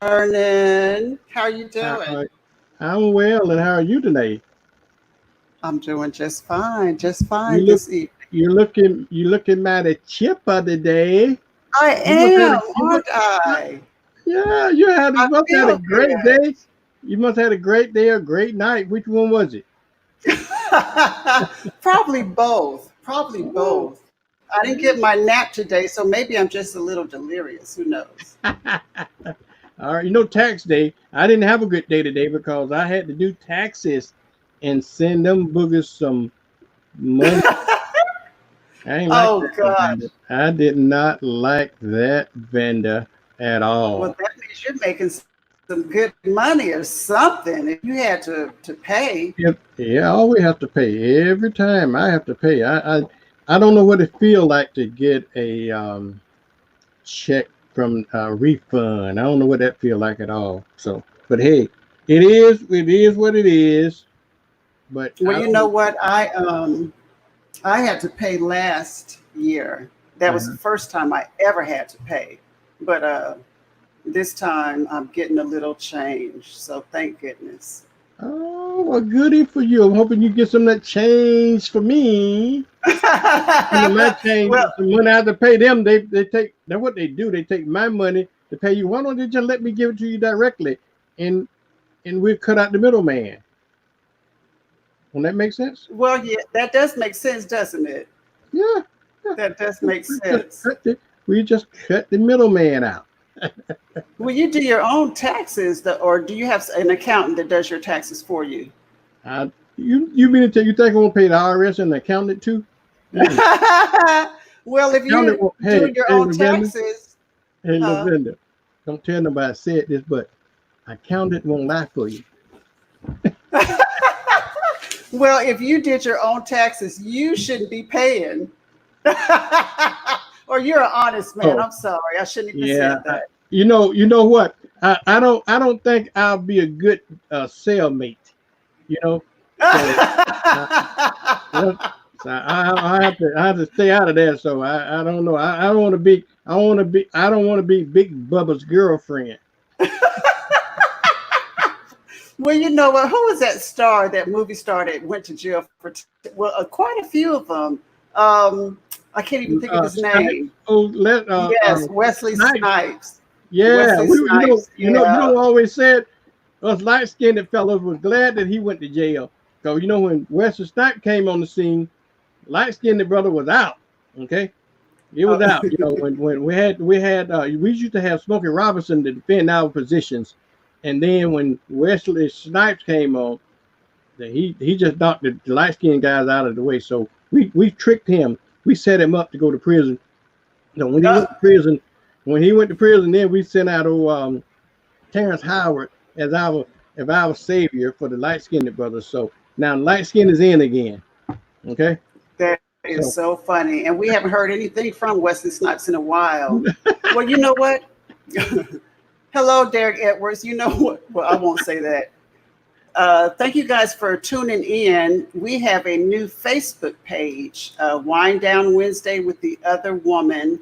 Vernon. How are you How, doing? I'm well, and how are you today? I'm doing just You fine look, this evening. you looking mighty chipper today. I You must have am, you aren't must, I? yeah, you I must have had a feel great day. You must have had a great day or great night. Which one was it? good. Probably both. Probably Oh, both. I didn't get my nap today, so maybe I'm just a little delirious. Who knows? all right, tax day. I didn't have a good day today because I had to do taxes and send them boogers some money. I ain't like Oh that gosh. vendor. I did not like that vendor at Well, all. that means you're making some good money or something. If you had to pay. Yep. Yeah, I always have to pay every time. I have to pay. I don't know what it feel like to get a check from a refund. I don't know what that feel like at all. So, but hey, it is what it is. But Well, I you know don't. what? I had to pay last year. That was the Uh, first time I ever had to pay. But this time I'm getting a little change. So thank goodness. oh, well, goody for you. I'm hoping you get some of that change for me. My change, Well, some money I have to pay them. They take. That's what they do. They take my money to pay you. Why don't they just let me give it to you directly? And we'll cut out the middleman. Will that make sense? well, yeah, that does make sense, doesn't it? Yeah, yeah. That does make We just sense. cut the middleman out. Well, you do your own taxes, or do you have an accountant that does your taxes for you? You mean to tell you think I won't pay the IRS and the accountant too? Mm-mm. Well, if Accountant you're won't. doing your Hey, own Lavender. taxes, Hey, huh? Lavender. Don't tell nobody I said this, but accountant won't lie for you. Well, if you did your own taxes, you shouldn't be paying. Or you're an honest man. Oh, I'm sorry. I shouldn't even yeah. said that. You know what? I don't think I'll be a good cellmate. You know, so uh, well, so I have to stay out of that. So I don't know. I don't want to be. I don't want to be Big Bubba's girlfriend. Well, you know what? Who was that star, that movie star that went to jail for, well, quite a few of them. Um, I can't even think of his name. Snipes. Oh, Yes, Wesley Snipes. Snipes. Yeah, Wesley Snipes. you Yeah. know. Always said us light skinned fellows was glad that he went to jail. Cause when Wesley Snipes came on the scene, light skinned brother was out. Okay, it was Uh, out. When we used to have Smokey Robinson to defend our positions, and then when Wesley Snipes came on, he just knocked the light skinned guys out of the way. So we tricked him. We set him up to go to prison. So when he went to prison, then we sent out Terrence Howard as our savior for the light skinned brothers. So now light skin is in again. Okay, that is so so funny. And we haven't heard anything from Wesley Snipes in a while. Well, you know what? Hello, Derek Edwards. You know what? Well, I won't say that. Thank you guys for tuning in. We have a new Facebook page, Wind Down Wednesday with the Other Woman,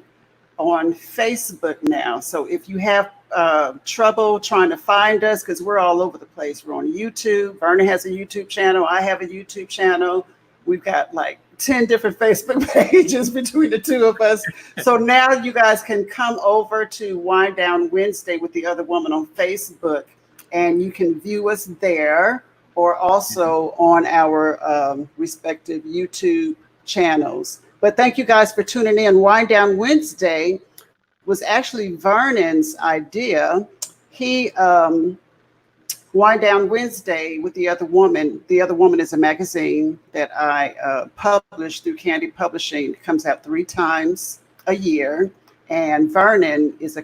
on Facebook now. So if you have trouble trying to find us, because we're all over the place, we're on YouTube. Verna has a YouTube channel. I have a YouTube channel. We've got like 10 different Facebook pages between the two of us. So now you guys can come over to Wind Down Wednesday with the Other Woman on Facebook, and you can view us there, or also on our respective YouTube channels. But thank you guys for tuning in. Wind Down Wednesday was actually Vernon's idea. He Wind Down Wednesday with the Other Woman. The Other Woman is a magazine that I publish through Candy Publishing. It comes out 3 times a year. And Vernon is a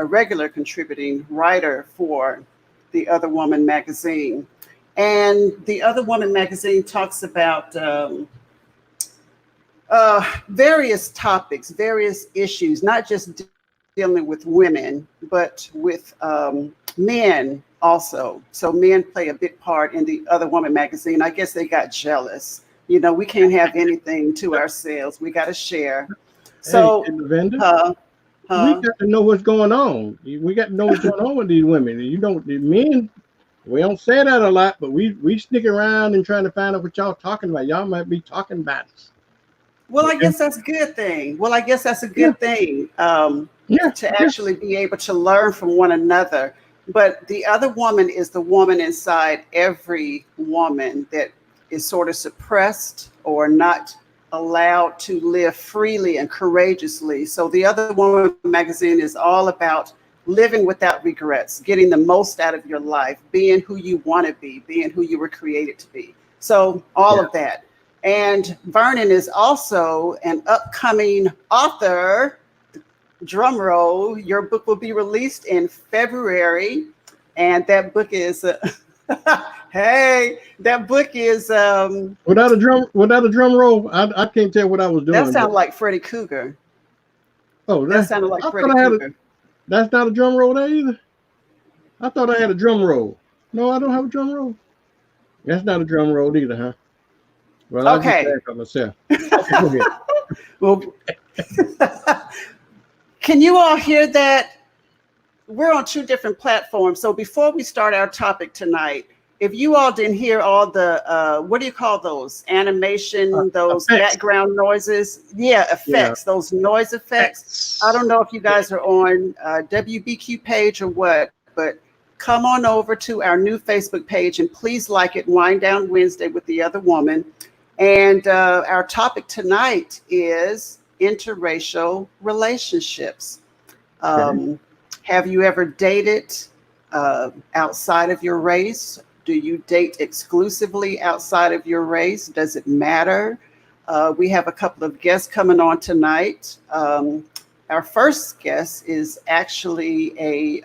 regular contributing writer for the Other Woman magazine. And the Other Woman magazine talks about various topics, various issues, not just dealing with women, but with men also. So men play a big part in the Other Woman magazine. I guess they got jealous. We can't have anything to ourselves. We got to share. hey, So, Lavender. uh, we got to know what's going on. We got to know what's going on with these women. You don't, the men, we don't say that a lot, but we stick around and trying to find out what y'all talking about. Y'all might be talking about us. Well, I guess that's a good thing. Well, I guess that's a good thing to actually be able to learn from one another. But the other woman is the woman inside every woman that is sort of suppressed or not allowed to live freely and courageously. So the Other Woman magazine is all about living without regrets, getting the most out of your life, being who you want to be, being who you were created to be. So all of that. And Vernon is also an upcoming author. Drum roll, your book will be released in February. And that book is, hey, that book is... without a drum roll, I can't tell what I was doing. That sounded like Freddy Cougar. Oh, that sounded like Freddy Cougar. That's not a drum roll there either? I thought I had a drum roll. No, I don't have a drum roll. That's not a drum roll either, huh? Well, okay. I'll just for myself. Okay, well, can you all hear that? We're on two different platforms. So before we start our topic tonight, if you all didn't hear all the, what do you call those? Animation, those effects. Background noises. Yeah, effects, those noise effects. I don't know if you guys are on WBQ page or what, but come on over to our new Facebook page and please like it, Wind Down Wednesday with the Other Woman. And our topic tonight is interracial relationships. Have you ever dated outside of your race? Do you date exclusively outside of your race? Does it matter? We have a couple of guests coming on tonight. Our first guest is actually a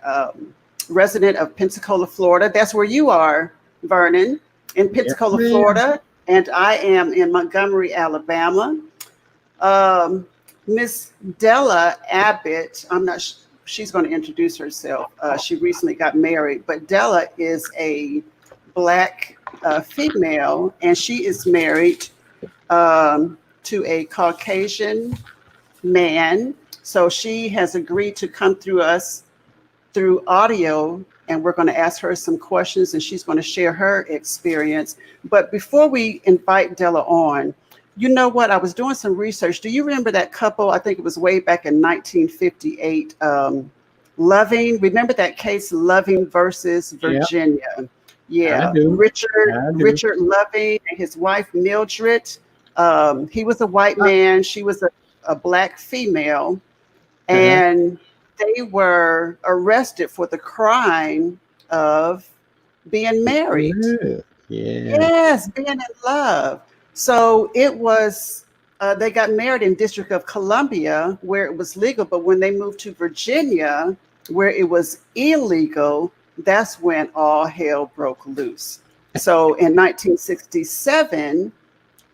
resident of Pensacola, Florida. That's where you are, Vernon, in Pensacola, Florida. And I am in Montgomery, Alabama. Miss Della Abbott, I'm not sure, she's going to introduce herself. She recently got married, but Della is a Black female, and she is married to a Caucasian man. So she has agreed to come through us through audio, and we're going to ask her some questions, and she's going to share her experience. But before we invite Della on, you know what? I was doing some research. Do you remember that couple? I think it was way back in 1958. Loving. Remember that case, Loving versus Virginia? Yeah. Richard Loving and his wife Mildred. He was a white man. She was a Black female, and they were arrested for the crime of being married. Yes, being in love. So it was, they got married in District of Columbia where it was legal, but when they moved to Virginia where it was illegal, that's when all hell broke loose. So in 1967,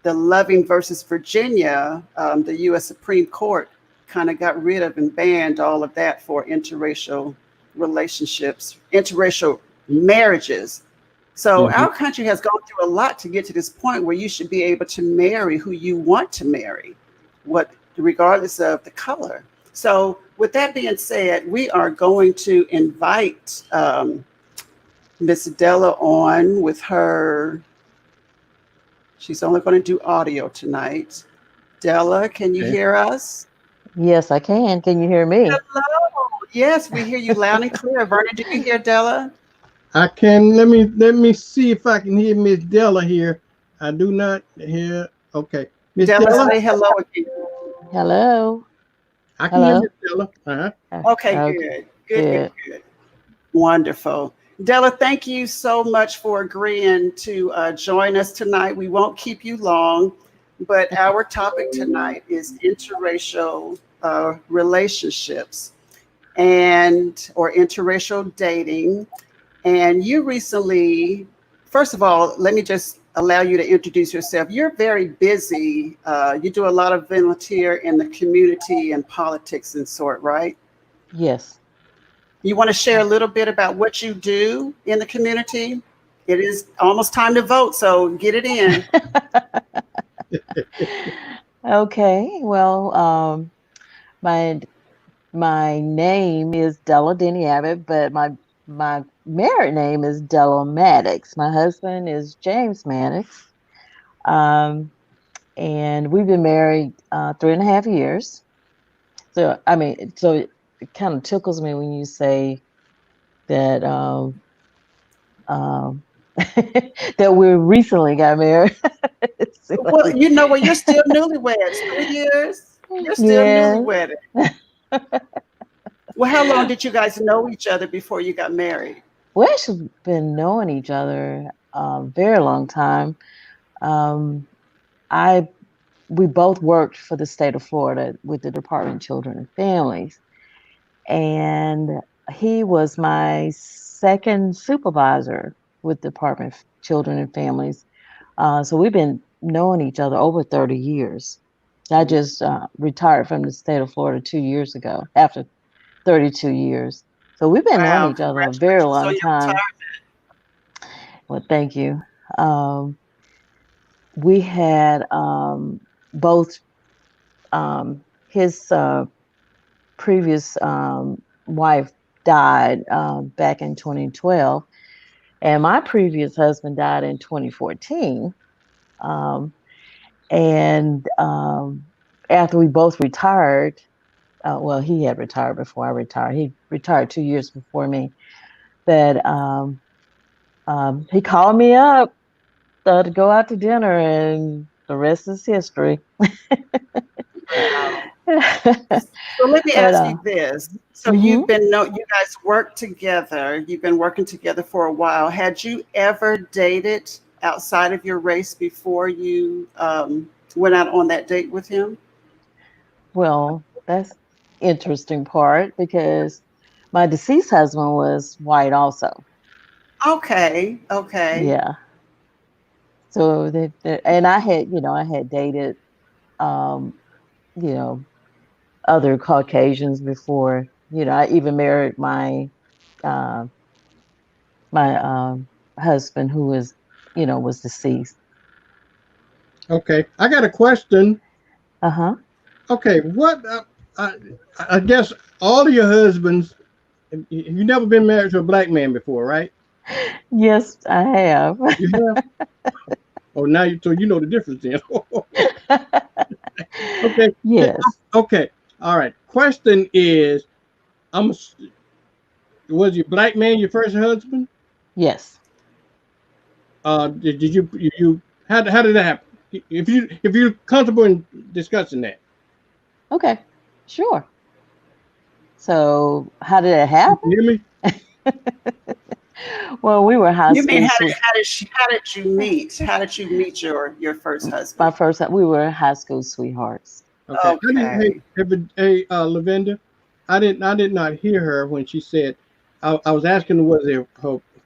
the Loving versus Virginia, the U.S. Supreme Court kind of got rid of and banned all of that for interracial relationships, interracial marriages. So our country has gone through a lot to get to this point where you should be able to marry who you want to marry, regardless of the color. So with that being said, we are going to invite Miss Della on with her. She's only going to do audio tonight. Della, can you hear us? Yes, I can. Can you hear me? Hello. Yes, we hear you loud and clear. Vernon, did you hear Della? I can. Let me see if I can hear Miss Della here. I do not hear. Okay, Miss Della, say hello again. Hello. I can hear Miss Della. Okay, good. Wonderful. Della, thank you so much for agreeing to join us tonight. We won't keep you long, but our topic tonight is interracial relationships or interracial dating. And you recently, first of all, let me just allow you to introduce yourself. You're very busy. You do a lot of volunteer in the community and politics and sort, right? Yes. You want to share a little bit about what you do in the community? It is almost time to vote, so get it in. Okay. Well, my My name is Della Denny Abbott, but my married name is Della Maddox. My husband is James Maddox. Um, and we've been married 3.5 years. So I mean, so it kind of tickles me when you say that um, that we recently got married. Well, you know what? You're still newlyweds. 3 years. You're still Yeah. newlywed. Well, how long did you guys know each other before you got married? We actually been knowing each other a very long time. Um, I we both worked for the state of Florida with the Department of Children and Families, and he was my second supervisor with the Department of Children and Families. So we've been knowing each other over 30 years. I just retired from the state of Florida 2 years ago after 32 years. So we've been knowing Wow, each other a very congratulations on long your time. retirement. Well, thank you. Um, we had both his previous wife died back in 2012, and my previous husband died in 2014. Um, and after we both retired, well, he had retired before I retired. He retired 2 years before me. That he called me up to go out to dinner, and the rest is history. Wow. So let me But ask you this. So mhm. you guys work together. You've been working together for a while. Had you ever dated outside of your race before you went out on that date with him? Well, that's interesting part because my deceased husband was white also. Okay, okay. Yeah. So and I had, I had dated, um, you know, other Caucasians before. I even married uh, my husband who was deceased. Okay, I got a question. Uh-huh. Okay, I, I guess all of your husbands, you never been married to a black man before, right? Yes, I have. You have. Oh, now so you know the difference then. Okay, Yes. okay, all right. Question is, I'm was your black man your first husband? Yes. Did you how did that happen? If you're comfortable in discussing that, Okay. Sure. So how did it you happen? hear me? Well, we were high You mean school sweet. how did you meet? How did you meet your first My husband? first, we were high school sweethearts. Okay, I didn't. Okay. Hey, Lavenda, I did not hear her when she said. I was asking was her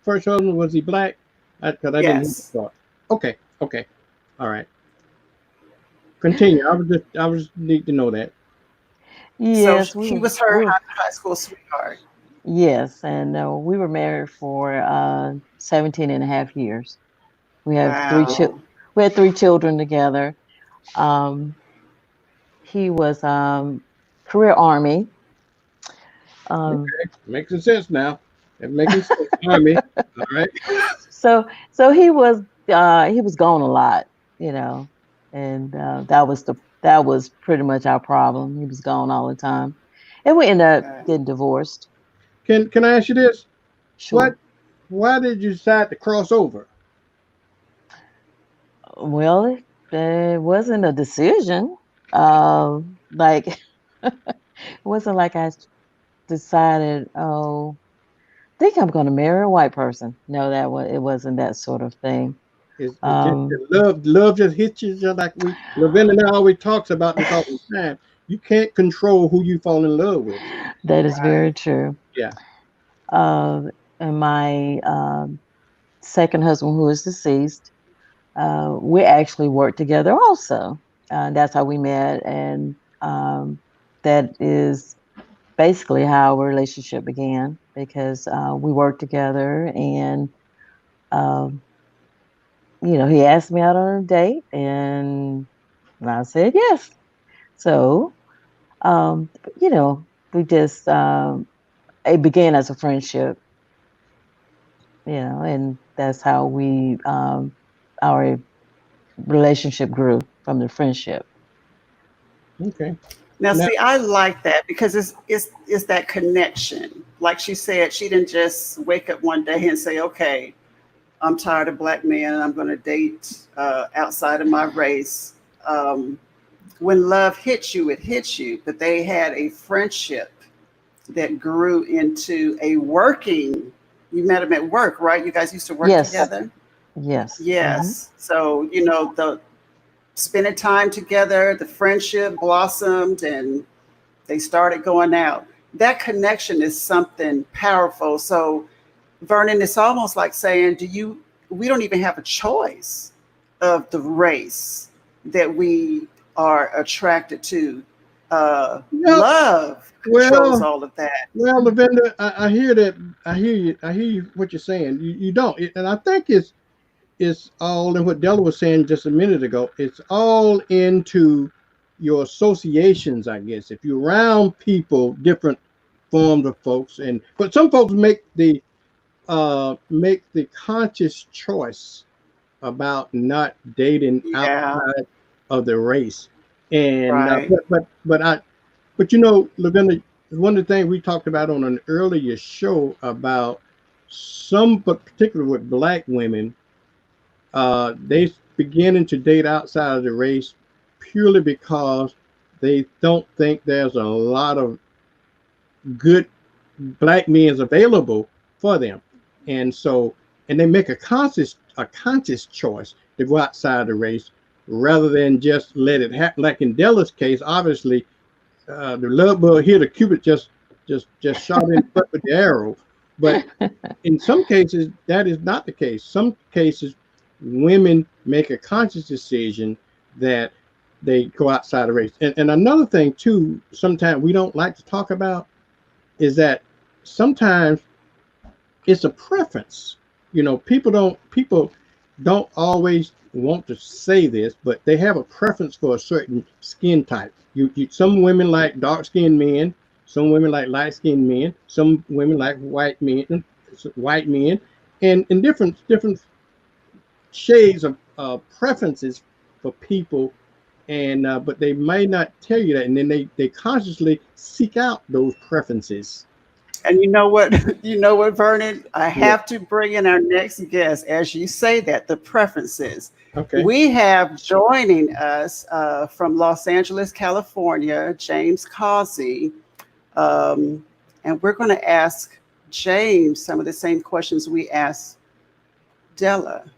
first husband was he black? Because I didn't hear the Yes. thought. Okay, okay, all right. Continue. I was need to know that. So Yes, he was her high school sweetheart. yes, and we were married for 17 and a half years. We have Wow. we had 3 children together. Um, he was career Army. Um, Okay, making sense now. It's making sense. Army. All right. so he was gone a lot, you know, and that was pretty much our problem. He was gone all the time, and we ended up Okay. getting divorced. Can I ask you this? What? Sure. Why did you decide to cross over? Well, it wasn't a decision. Like it wasn't like decided, oh, I think I'm going to marry a white person. No, it wasn't that sort of thing. It's just Um, that love just hits you just like Lavina and I always talks about this all the time. You can't control who you fall in love with. that is very Right. true. Yeah. Uh, and my second husband, who is deceased, we actually worked together also. That's how we met, and that is basically how our relationship began because we worked together, and um, he asked me out on a date, and I said yes. So, you know, We just it began as a friendship, and that's how we our relationship grew from the friendship. Okay. Now, Now, see, I like that because it's that connection. Like she said, she didn't just wake up one day and say, "Okay, I'm tired of black men and I'm going to date outside of my race." When love hits you, it hits you. But they had a friendship that grew into a working. You met him at work, right? You guys used to work Yes, together. yes. Yes. So the spending time together, the friendship blossomed, and they started going out. That connection is something powerful. So, Vernon, it's almost like saying, we don't even have a choice of the race that we are attracted to. yeah, Love controls well, all of that. well, Lavender, I hear that. I hear you. I hear you. What you're saying. You don't, and I think it's all in what Della was saying just a minute ago. It's all into your associations, I guess. If you're around people, different forms of folks, but some folks make the conscious choice about not dating Yeah, outside of the race. And right. but Lavender, one of the things we talked about on an earlier show about some, but particularly with black women, they beginning to date outside of the race purely because they don't think there's a lot of good black men available for them, and so and they make a conscious choice to go outside the race rather than just let it happen. Like in Della's case, obviously, the love bug here, the cupid just shot in the butt with the arrow, but in some cases, that is not the case. Some cases, women make a conscious decision that they go outside the race. And another thing, too, sometimes we don't like to talk about is that sometimes it's a preference. People don't always want to say this, but they have a preference for a certain skin type. Some women like dark skinned men, some women like light skinned men, some women like white men, and in different shades of preferences for people. And but they may not tell you that, and then they consciously seek out those preferences. And you know what? You know what, Vernon? I Yeah. have to bring in our next guest as you say that, the preferences. Okay. We have joining us from Los Angeles, California, James Causey. Um, and we're going to ask James some of the same questions we asked Della.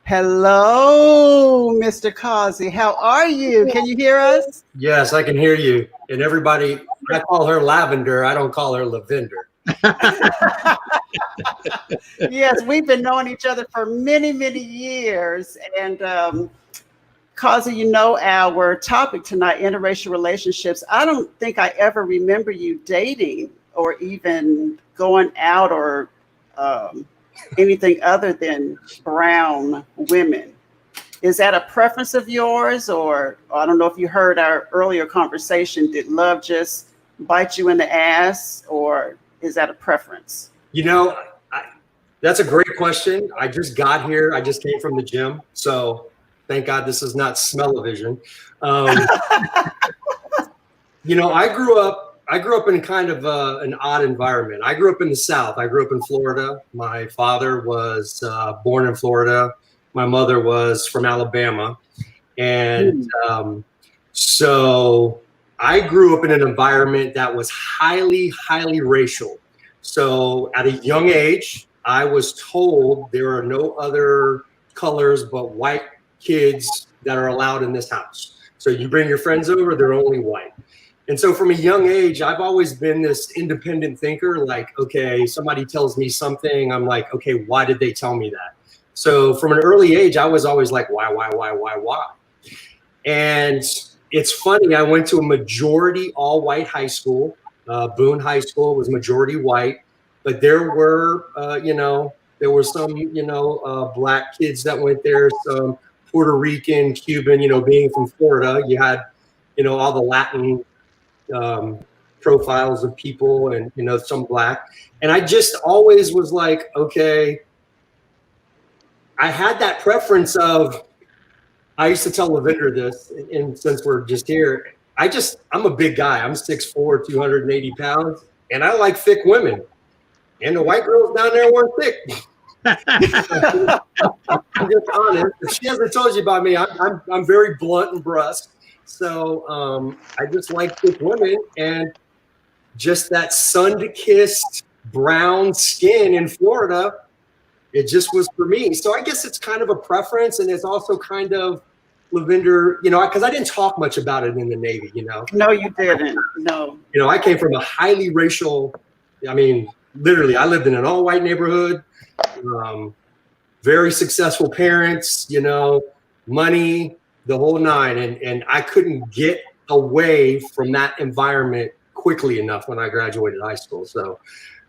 Hello, Mr. Causey. How are you? Can you hear us? Yes, I can hear you. And everybody, I call her Lavender. I don't call her Lavender. Yes, we've been knowing each other for many, many years. And Causey, our topic tonight, interracial relationships. I don't think I ever remember you dating or even going out or anything other than brown women. Is that a preference of yours? Or I don't know if you heard our earlier conversation. Did love just bite you in the ass, or is that a preference? That's a great question. I just got here. I just came from the gym. So thank God this is not smell-o-vision. I grew up in kind of an odd environment. I grew up in the South. I grew up in Florida. My father was born in Florida. My mother was from Alabama. And so I grew up in an environment that was highly, highly racial. So at a young age, I was told there are no other colors but white kids that are allowed in this house. So you bring your friends over, they're only white. And so from a young age, I've always been this independent thinker, like, okay, somebody tells me something, I'm like, okay, why did they tell me that? So from an early age, I was always like, why? And it's funny, I went to a majority all-white high school. Boone High School was majority white, but there were, some, black kids that went there, some Puerto Rican, Cuban, being from Florida, you had, all the Latin profiles of people, and some Black, and I just always was like, okay, I had that preference of. I used to tell Lavender this, and since we're just here, I'm a big guy. I'm 6'4", 280 pounds, and I like thick women. And the white girls down there weren't thick. I'm just honest. If she hasn't told you about me, I'm very blunt and brusque. So I just like thick women, and just that sun-kissed brown skin in Florida, it just was for me. So I guess it's kind of a preference, and it's also kind of Lavender, because I didn't talk much about it in the Navy, No, you didn't. No. I came from a highly racial, literally, I lived in an all-white neighborhood, very successful parents, money, the whole nine. And I couldn't get away from that environment quickly enough when I graduated high school. So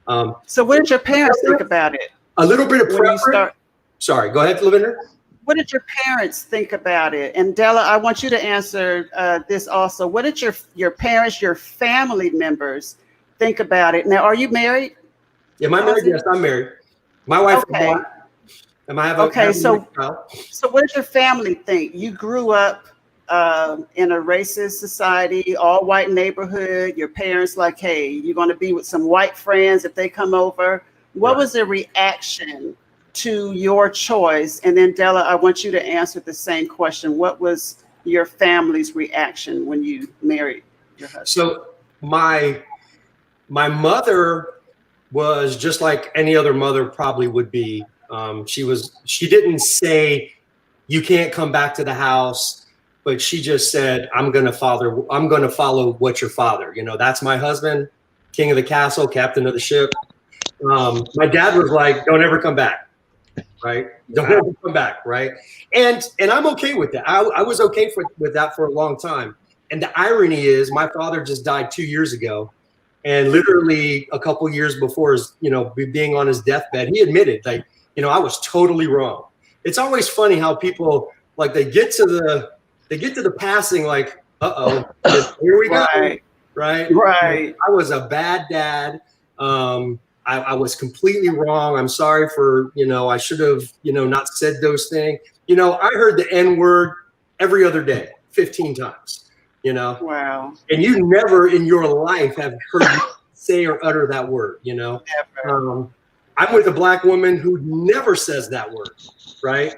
what did your parents think about it? A little bit of preference. Sorry, go ahead, Lavender. What did your parents think about it? And Della, I want you to answer this also. What did your parents, your family members think about it? Now, are you married? Am I married? Yes, I'm married. My wife is Black. So what did your family think? You grew up in a racist society, all white neighborhood. Your parents like, hey, you're going to be with some white friends if they come over. What was the reaction to your choice? And then Della, I want you to answer the same question. What was your family's reaction when you married your husband? So my mother was just like any other mother probably would be. She didn't say you can't come back to the house, but she just said, I'm gonna follow what your father. That's my husband, king of the castle, captain of the ship. My dad was like, don't ever come back. Right? Don't ever come back, right? And I'm okay with that. I was okay with that for a long time. And the irony is my father just died 2 years ago. And literally a couple years before his, being on his deathbed, he admitted, like, I was totally wrong. It's always funny how people, like, they get to the passing, like, uh-oh, here we go. Right? I was a bad dad. I was completely wrong. I'm sorry for, I should have, not said those things. I heard the N word every other day, 15 times, Wow. And you never in your life have heard me say or utter that word, Never. I'm with a Black woman who never says that word. Right.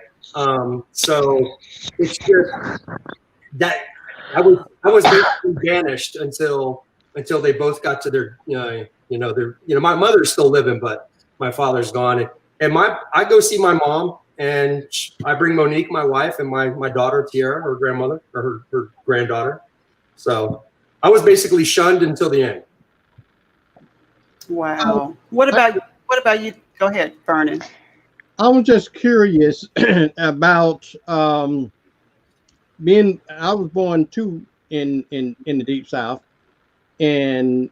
So it's just that I was basically banished until they both got to their, my mother's still living, but my father's gone. And I go see my mom, and I bring Monique, my wife, and my daughter, Tiara, her grandmother, or her granddaughter. So I was basically shunned until the end. Wow. What about you? Go ahead, Vernon. I was just curious about I was born too in the Deep South, and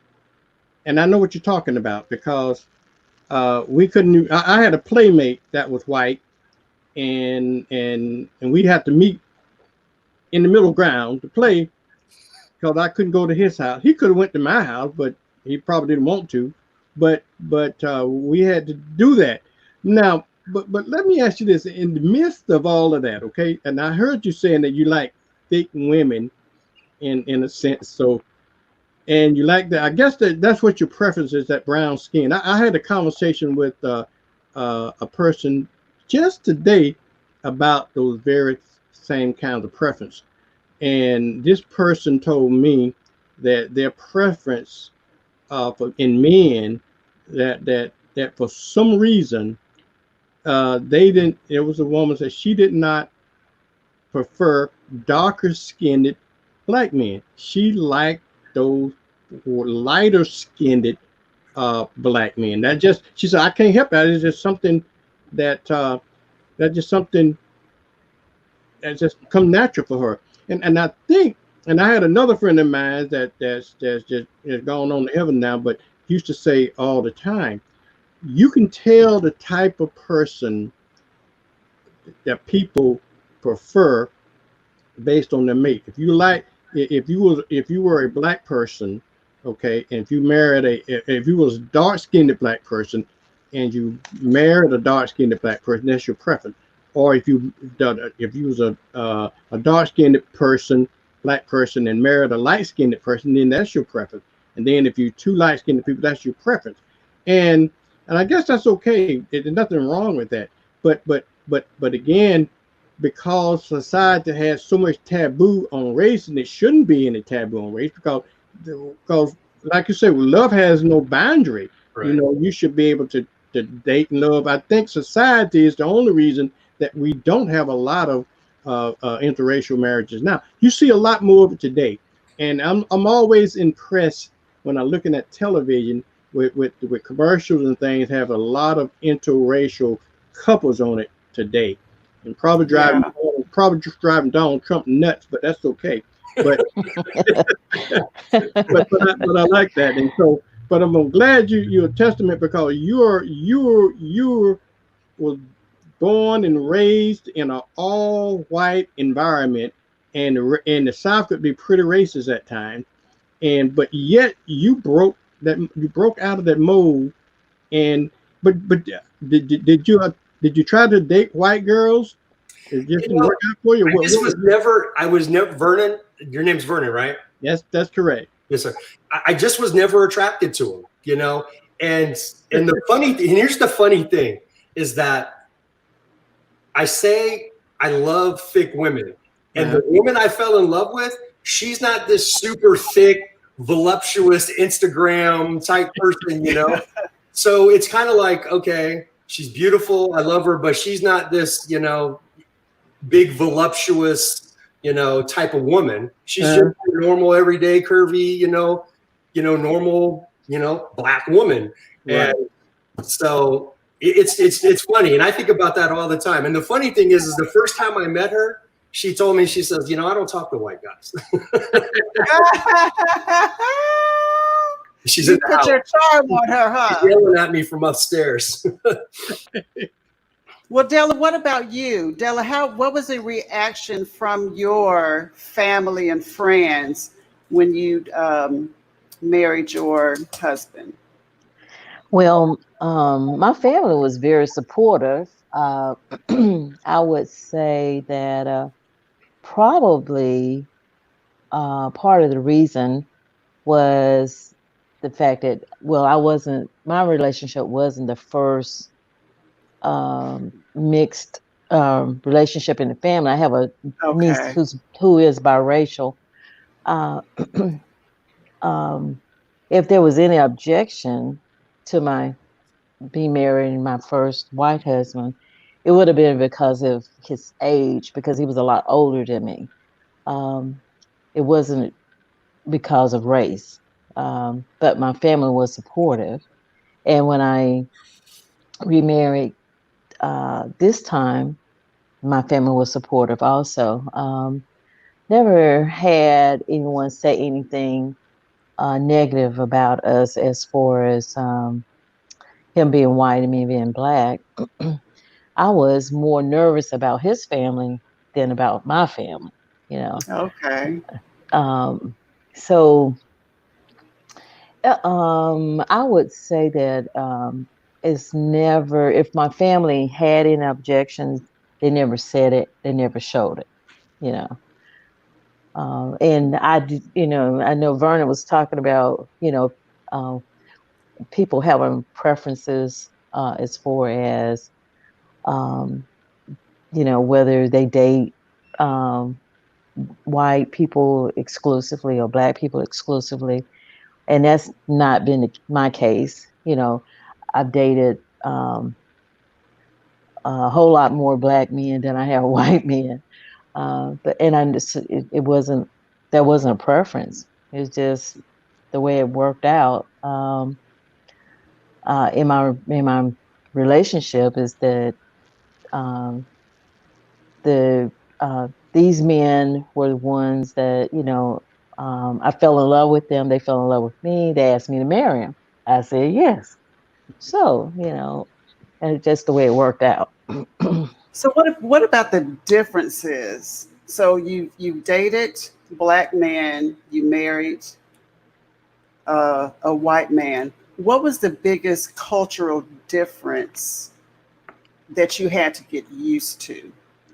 I know what you're talking about, because we couldn't. I had a playmate that was white, and we'd have to meet in the middle ground to play, because I couldn't go to his house. He could have went to my house, but he probably didn't want to. But we had to do that. Now, but let me ask you this: in the midst of all of that, okay? And I heard you saying that you like thick women, in a sense. So, and you like that. I guess that's what your preference is, that brown skin. I had a conversation with a person just today about those very same kinds of preference. And this person told me that their preference in men, that for some reason they didn't. It was a woman that she did not prefer darker skinned Black men. She liked those lighter skinned Black men. She said, I can't help that. It's just something that just come natural for her. And I think, and I had another friend of mine that's just gone on to heaven now, but he used to say all the time, you can tell the type of person that people prefer based on their mate. If you were a Black person, okay, and if you married if you was a dark-skinned black person and you married a dark-skinned black person, that's your preference. Or if you was a dark-skinned person, black person, and married a light-skinned person, then that's your preference. And then if you two light-skinned people, that's your preference. And and I guess that's okay. There's nothing wrong with that. But again, because society has so much taboo on race, and it shouldn't be any taboo on race, because like you said, love has no boundary. Right. You know, you should be able to date and love. I think society is the only reason that we don't have a lot of interracial marriages now. You see a lot more of it today, and I'm always impressed when I'm looking at television with commercials and things have a lot of interracial couples on it today, and probably just driving Donald Trump nuts, but that's okay. But but I like that, and so. But I'm glad you're a testament because you was born and raised in an all white environment, and the South could be pretty racist at times, but yet you broke out of that mold, and but did you try to date white girls? It just didn't work out for you. I was never Vernon. Your name's Vernon, right? Yes, that's correct. Yes, sir. I just was never attracted to him, you know. And here's the funny thing is that I say I love thick women, and the woman I fell in love with, she's not this super thick, voluptuous Instagram type person, you know. So it's kind of like, okay, she's beautiful, I love her, but she's not this, you know, big voluptuous, you know, type of woman. She's just a normal, everyday, curvy, normal, black woman. Right. And so it's funny, and I think about that all the time. And the funny thing is the first time I met her, she told me, she says, I don't talk to white guys. She's you put your charm on her, huh? She's yelling at me from upstairs. Well, Della, what about you? Della, what was the reaction from your family and friends when you married your husband? Well, my family was very supportive. I would say that probably part of the reason was the fact that, my relationship wasn't the first mixed relationship in the family. I have a niece who is biracial. If there was any objection to my being marrying my first white husband, it would have been because of his age, because he was a lot older than me. It wasn't because of race, but my family was supportive. And when I remarried this time, my family was supportive also. Never had anyone say anything negative about us as far as him being white and me being black. I was more nervous about his family than about my family, Okay. So I would say that it's never, if my family had any objections, they never said it, they never showed it, and I know Vernon was talking about, people having preferences as far as, whether they date white people exclusively or black people exclusively. And that's not been my case. I've dated a whole lot more black men than I have white men. It wasn't, there wasn't a preference. It was just the way it worked out. In my relationship is that these men were the ones that, I fell in love with them. They fell in love with me. They asked me to marry them. I said yes. So, and it's just the way it worked out. So what about the differences? So you dated black men, you married a white man, what was the biggest cultural difference that you had to get used to?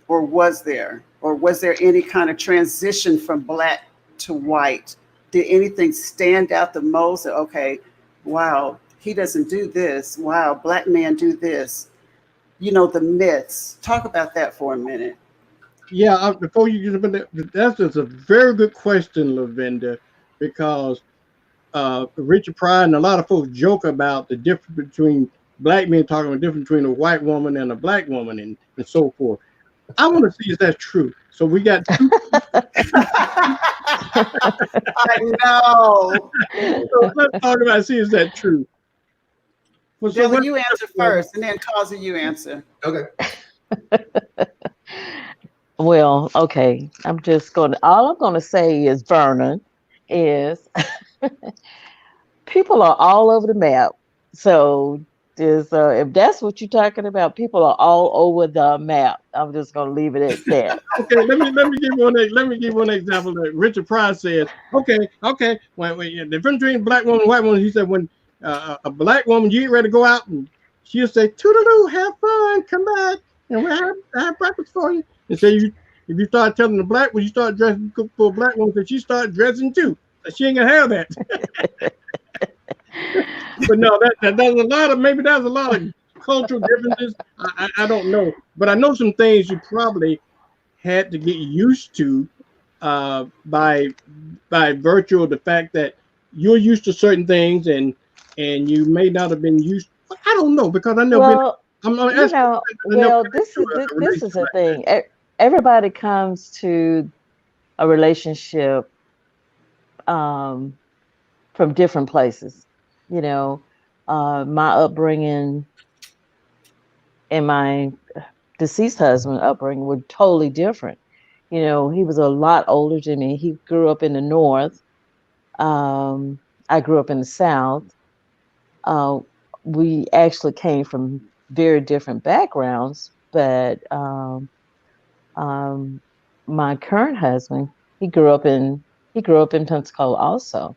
Or was there any kind of transition from black to white? Did anything stand out the most? Okay, wow, he doesn't do this. Wow, black men do this. The myths. Talk about that for a minute. Yeah, before you get into that, that's just a very good question, Lavenda, because Richard Pryor and a lot of folks joke about the difference between black men talking about the difference between a white woman and a black woman and so forth. I want to see if that's true. So we got two. I know. So let's talk about see if that's true. Well, so Dylan, you answer first, and then Kazi, you answer. Okay. Well, okay. All I'm gonna say is, Vernon, is people are all over the map. So if that's what you're talking about, people are all over the map. I'm just gonna leave it at that. Okay, let me give one example that Richard Pryor said. Okay. When the difference between black woman and white woman, he said when a black woman, you ain't ready to go out, and she'll say, "Toodaloo, have fun, come back, and we'll have breakfast for you." And so if you start telling the black when you start dressing for a black woman, that she start dressing too. She ain't gonna have that. But no, there's a lot of cultural differences. I don't know, but I know some things you probably had to get used to by virtue of the fact that you're used to certain things and you may not have been used. I don't know because I never been. This is the thing. Everybody comes to a relationship from different places. My upbringing and my deceased husband's upbringing were totally different. He was a lot older than me. He grew up in the North. I grew up in the South. We actually came from very different backgrounds, but my current husband, he grew up in Pensacola also.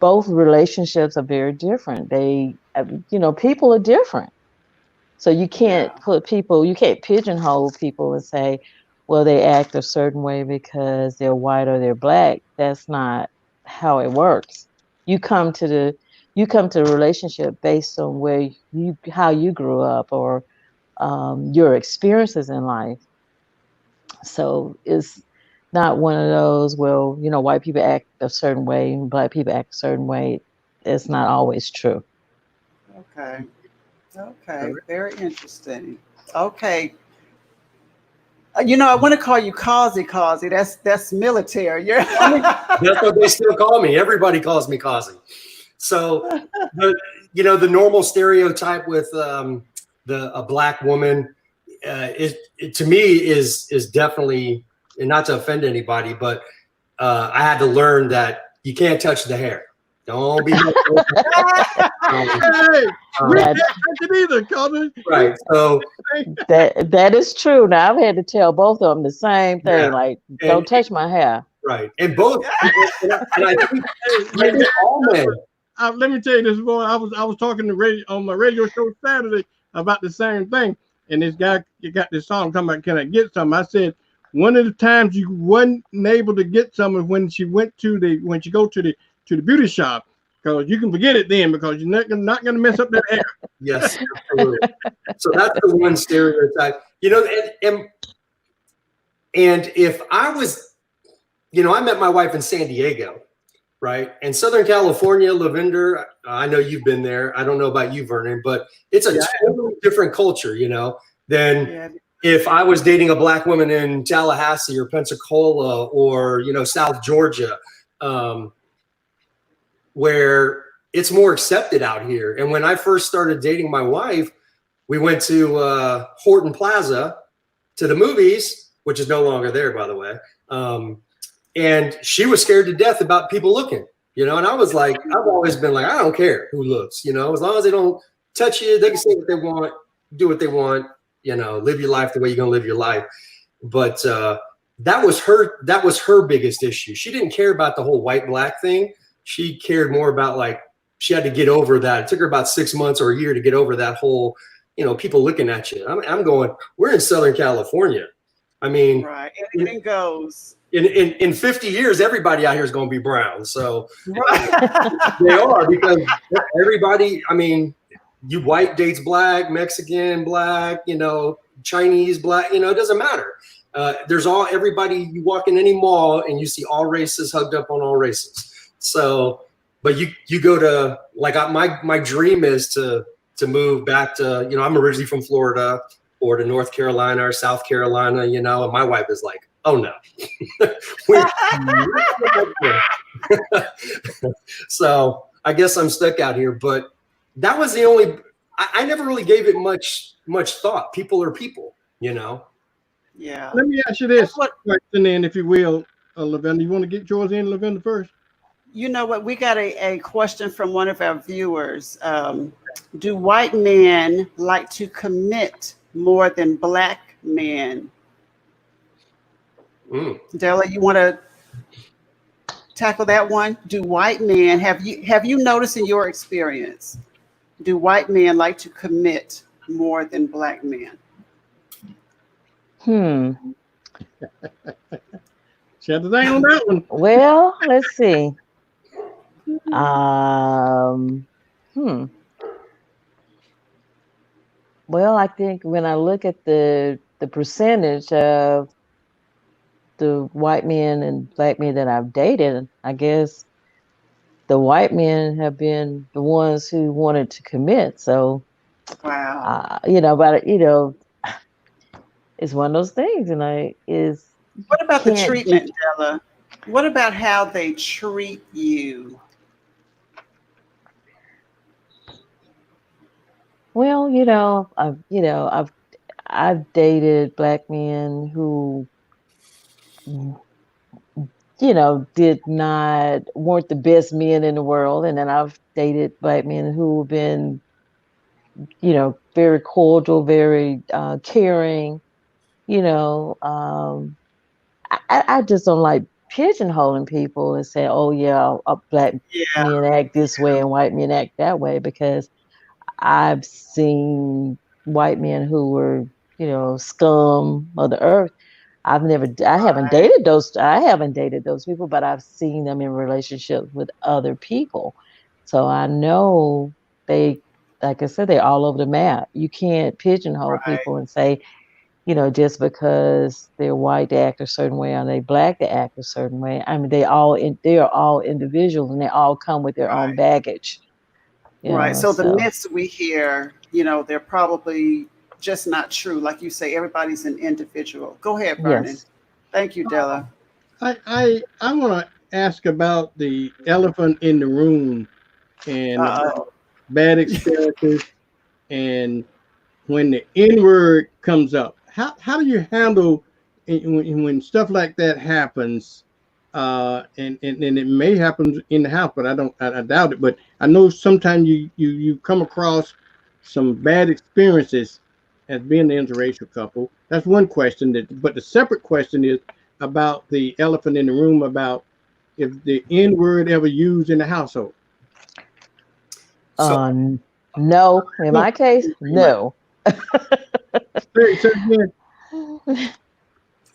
Both relationships are very different. People are different. So you can't pigeonhole people and say, well, they act a certain way because they're white or they're black. That's not how it works. You come to the relationship based on how you grew up or your experiences in life. So it's not one of those, well, white people act a certain way and black people act a certain way. It's not always true. Okay. Very interesting. Okay. I want to call you Kazi. That's military. That's what they still call me. Everybody calls me Kazi. So, the normal stereotype with a black woman to me is definitely, and not to offend anybody, but I had to learn that you can't touch the hair. Don't be. Hey, we can't touch it either, Colin. Right. So that is true. Now I've had to tell both of them the same thing. Yeah. Don't touch my hair. Right. And both. And I think all men. Let me tell you this, boy. I was talking on my radio show Saturday about the same thing, and this guy got this song talking about, can I get some? I said one of the times you wasn't able to get some is when she go to the beauty shop, because you can forget it then because you're not going to mess up that hair. Yes, absolutely. So that's the one stereotype, and if I was, I met my wife in San Diego, right? And Southern California, Lavender, I know you've been there. I don't know about you, Vernon, but it's a totally different culture, than if I was dating a black woman in Tallahassee or Pensacola or, South Georgia, where it's more accepted out here. And when I first started dating my wife, we went to Horton Plaza to the movies, which is no longer there, by the way. And she was scared to death about people looking, and I was like, I've always been like, I don't care who looks, as long as they don't touch you, they can say what they want, do what they want, live your life the way you're going to live your life. But that was her biggest issue. She didn't care about the whole white black thing. She cared more about, like, she had to get over that. It took her about 6 months or a year to get over that whole, people looking at you. I'm going, we're in Southern California. I mean, right. Anything goes. In 50 years, everybody out here is going to be brown. So Right. they are, because everybody, I mean, you white dates black, Mexican black, Chinese black, it doesn't matter. There's everybody, you walk in any mall and you see all races hugged up on all races. So, but you go to, like, my dream is to move back to, I'm originally from Florida, or to North Carolina or South Carolina, and my wife is like, oh no. So I guess I'm stuck out here, but that was the only, I never really gave it much thought. People are people, Yeah. Let me ask you this question then, if you will, Lavender. You want to get yours in, Lavender, first? You know what? We got a question from one of our viewers. Do white men like to commit more than black men? Della, you want to tackle that one? Do white men, have you noticed in your experience, do white men like to commit more than black men? Shut the thing on that one. Well, let's see. Well, I think when I look at the percentage of the white men and black men that I've dated, I guess the white men have been the ones who wanted to commit. So, Wow. but it's one of those things, What about the treatment, Della? What about how they treat you? Well, I've dated black men who, weren't the best men in the world, and then I've dated black men who have been, very cordial, very caring. I just don't like pigeonholing people and saying, oh yeah, black men act this way and white men act that way, because I've seen white men who were, scum of the earth. I haven't dated those people, but I've seen them in relationships with other people. So I know like I said, they're all over the map. You can't pigeonhole people and say, just because they're white, they act a certain way, or they black, they act a certain way. I mean, they are all individuals, and they all come with their own baggage. Right. So the myths we hear, they're probably just not true. Like you say, everybody's an individual. Go ahead, Vernon. Yes. Thank you, Della. I want to ask about the elephant in the room and about bad experiences, and when the N-word comes up. How do you handle when stuff like that happens? And it may happen in the house, but I doubt it. But I know sometimes you come across some bad experiences as being an interracial couple. That's one question. But the separate question is about the elephant in the room, about if the N-word ever used in the household. No, in my case, no.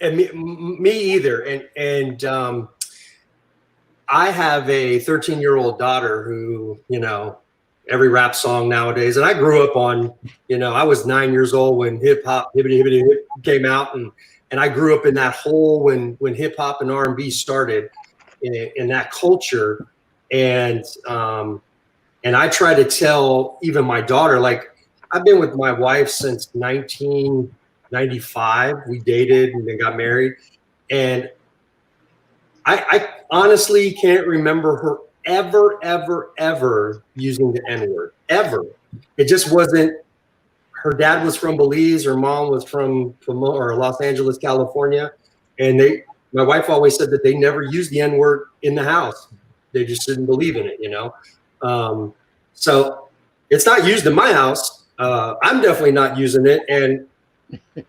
And me either. And I have a 13-year-old daughter who, every rap song nowadays, and I grew up on, I was 9 years old when hip hop, hibbity hibbity hip came out, and I grew up in that hole when hip hop and R&B started in that culture, and I try to tell even my daughter, like, I've been with my wife since 1995. We dated and then got married, and I honestly can't remember her ever using the N-word, ever. It just wasn't. Her dad was from Belize, her mom was from Los Angeles, California, and my wife always said that they never used the N-word in the house. They just didn't believe in it, So it's not used in my house. I'm definitely not using it, and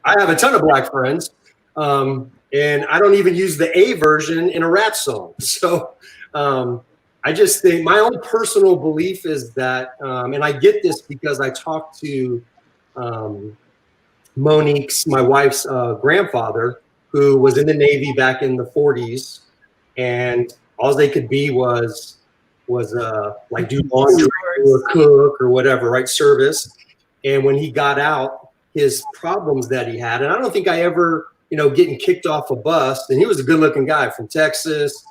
I have a ton of black friends. and I don't even use the A version in a rap song. So I just think my own personal belief is that, and I get this because I talked to Monique's, my wife's grandfather, who was in the Navy back in the 40s, and all they could be was like do laundry or cook or whatever, right? Service. And when he got out, his problems that he had, and I don't think I ever, getting kicked off a bus, and he was a good looking guy from Texas,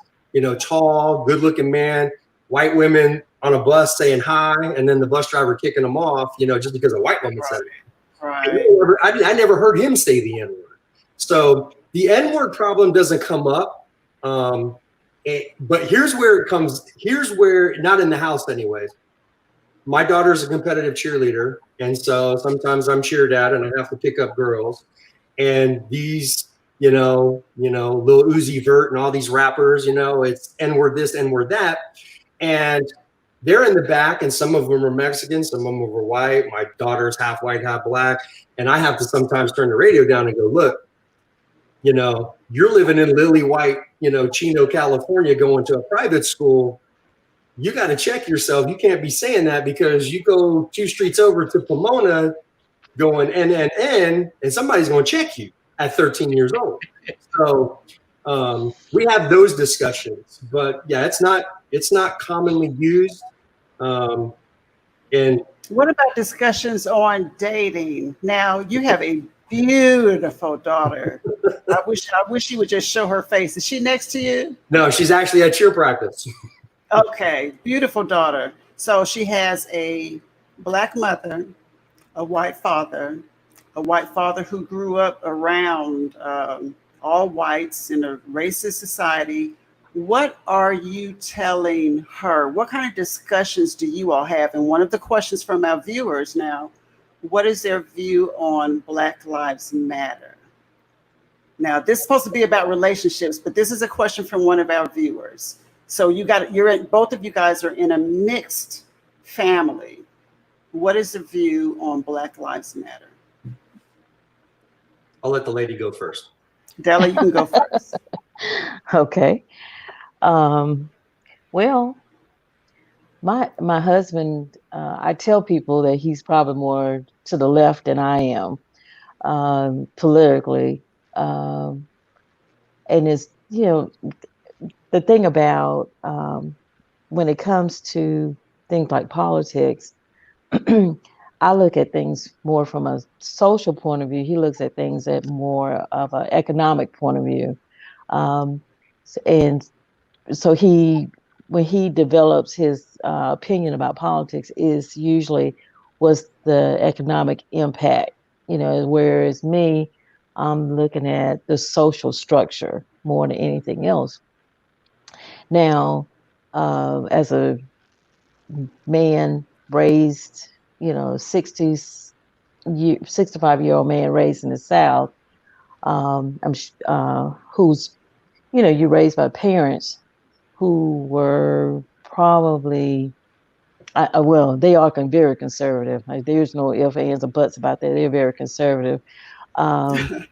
tall, good looking man, white women on a bus saying hi, and then the bus driver kicking him off, just because a white woman said it. Right. I never heard him say the N word. So the N word problem doesn't come up. But here's where it comes. Here's where, not in the house anyways. My daughter's a competitive cheerleader. And so sometimes I'm cheer dad and I have to pick up girls. And these, Lil Uzi Vert and all these rappers, it's N word this, N word that. And they're in the back, and some of them are Mexican, some of them are white. My daughter's half white, half black. And I have to sometimes turn the radio down and go, look, you're living in lily white, Chino, California, going to a private school. You got to check yourself. You can't be saying that because you go 2 streets over to Pomona going N, and somebody's going to check you at 13 years old. So we have those discussions, but yeah, it's not commonly used. And what about discussions on dating? Now you have a beautiful daughter. I wish you would just show her face. Is she next to you? No, she's actually at cheer practice. Okay, beautiful daughter. So she has a black mother, a white father who grew up around all whites in a racist society. What are you telling her? What kind of discussions do you all have? And one of the questions from our viewers now, what is their view on Black Lives Matter? Now, this is supposed to be about relationships, but this is a question from one of our viewers. So both of you guys are in a mixed family. What is the view on Black Lives Matter? I'll let the lady go first. Della, you can go first. Okay. Well, my husband, I tell people that he's probably more to the left than I am politically. And it's, the thing about when it comes to things like politics, I look at things more from a social point of view. He looks at things at more of an economic point of view. And so when he develops his opinion about politics is usually what's the economic impact, whereas me, I'm looking at the social structure more than anything else. Now, as a man raised, 65-year-old man raised in the South, who's, you're raised by parents who were probably, they are very conservative. Like, there's no ifs, ands, or buts about that. They're very conservative. But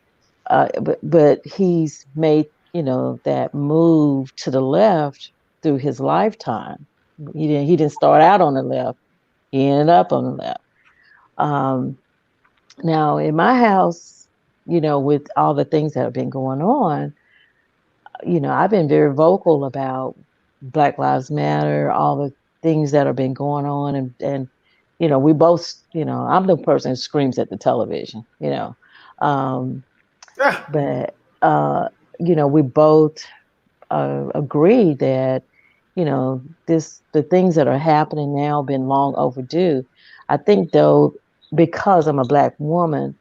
he's made, that move to the left through his lifetime. He didn't start out on the left. He ended up on the left. Now in my house, with all the things that have been going on, I've been very vocal about Black Lives Matter, all the things that have been going on, and we both, I'm the person who screams at the television, but we both agree that the things that are happening now have been long overdue. I think though, because I'm a Black woman,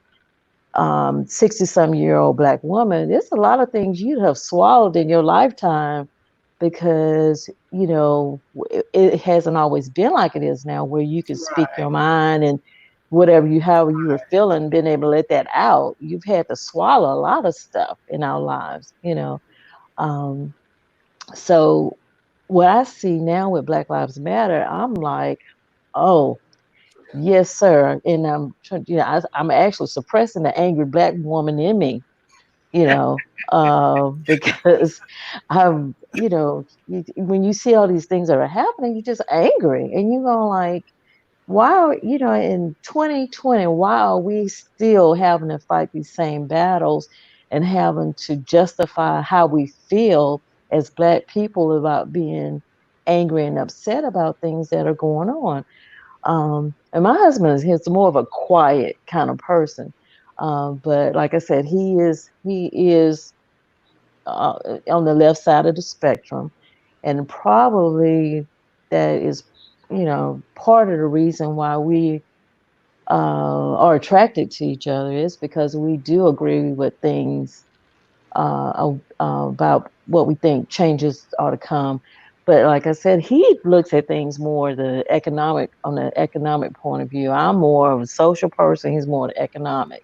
60-some-year-old Black woman, there's a lot of things you'd have swallowed in your lifetime because, it hasn't always been like it is now, where you can speak your mind and however you were feeling, being able to let that out. You've had to swallow a lot of stuff in our lives, So what I see now with Black Lives Matter, I'm like, oh, yes, sir. And I'm actually suppressing the angry Black woman in me you know, because you know, when you see all these things that are happening, you're just angry, and you're going like, why are, in 2020, why are we still having to fight these same battles and having to justify how we feel as Black people about being angry and upset about things that are going on? And my husband he's more of a quiet kind of person. But like I said, he is on the left side of the spectrum, and probably that is, part of the reason why we are attracted to each other, is because we do agree with things about what we think changes are to come. But like I said, he looks at things more on the economic point of view. I'm more of a social person. He's more the economic,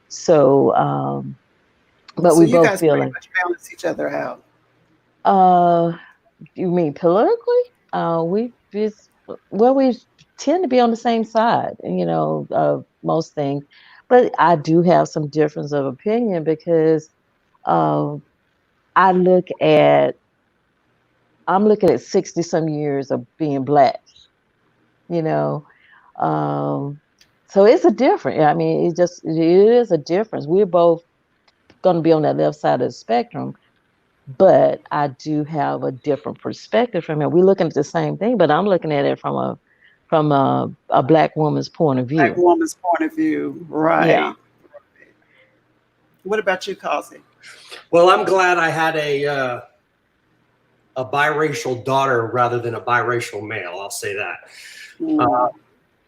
So, but So we you both guys feel pretty like, much balance each other out. uh, you mean politically? We just, well, we tend to be on the same side, of most things. But I do have some difference of opinion because uh, I look at I'm looking at 60 some years of being Black, you know. Um, so it's a difference. I mean, it is a difference. We're both going to be on that left side of the spectrum, but I do have a different perspective from him. We're looking at the same thing, but I'm looking at it from a Black woman's point of Black view. woman's point of view, Yeah. right? What about you, Causey? Well, I'm glad I had a biracial daughter rather than a biracial male. I'll say that.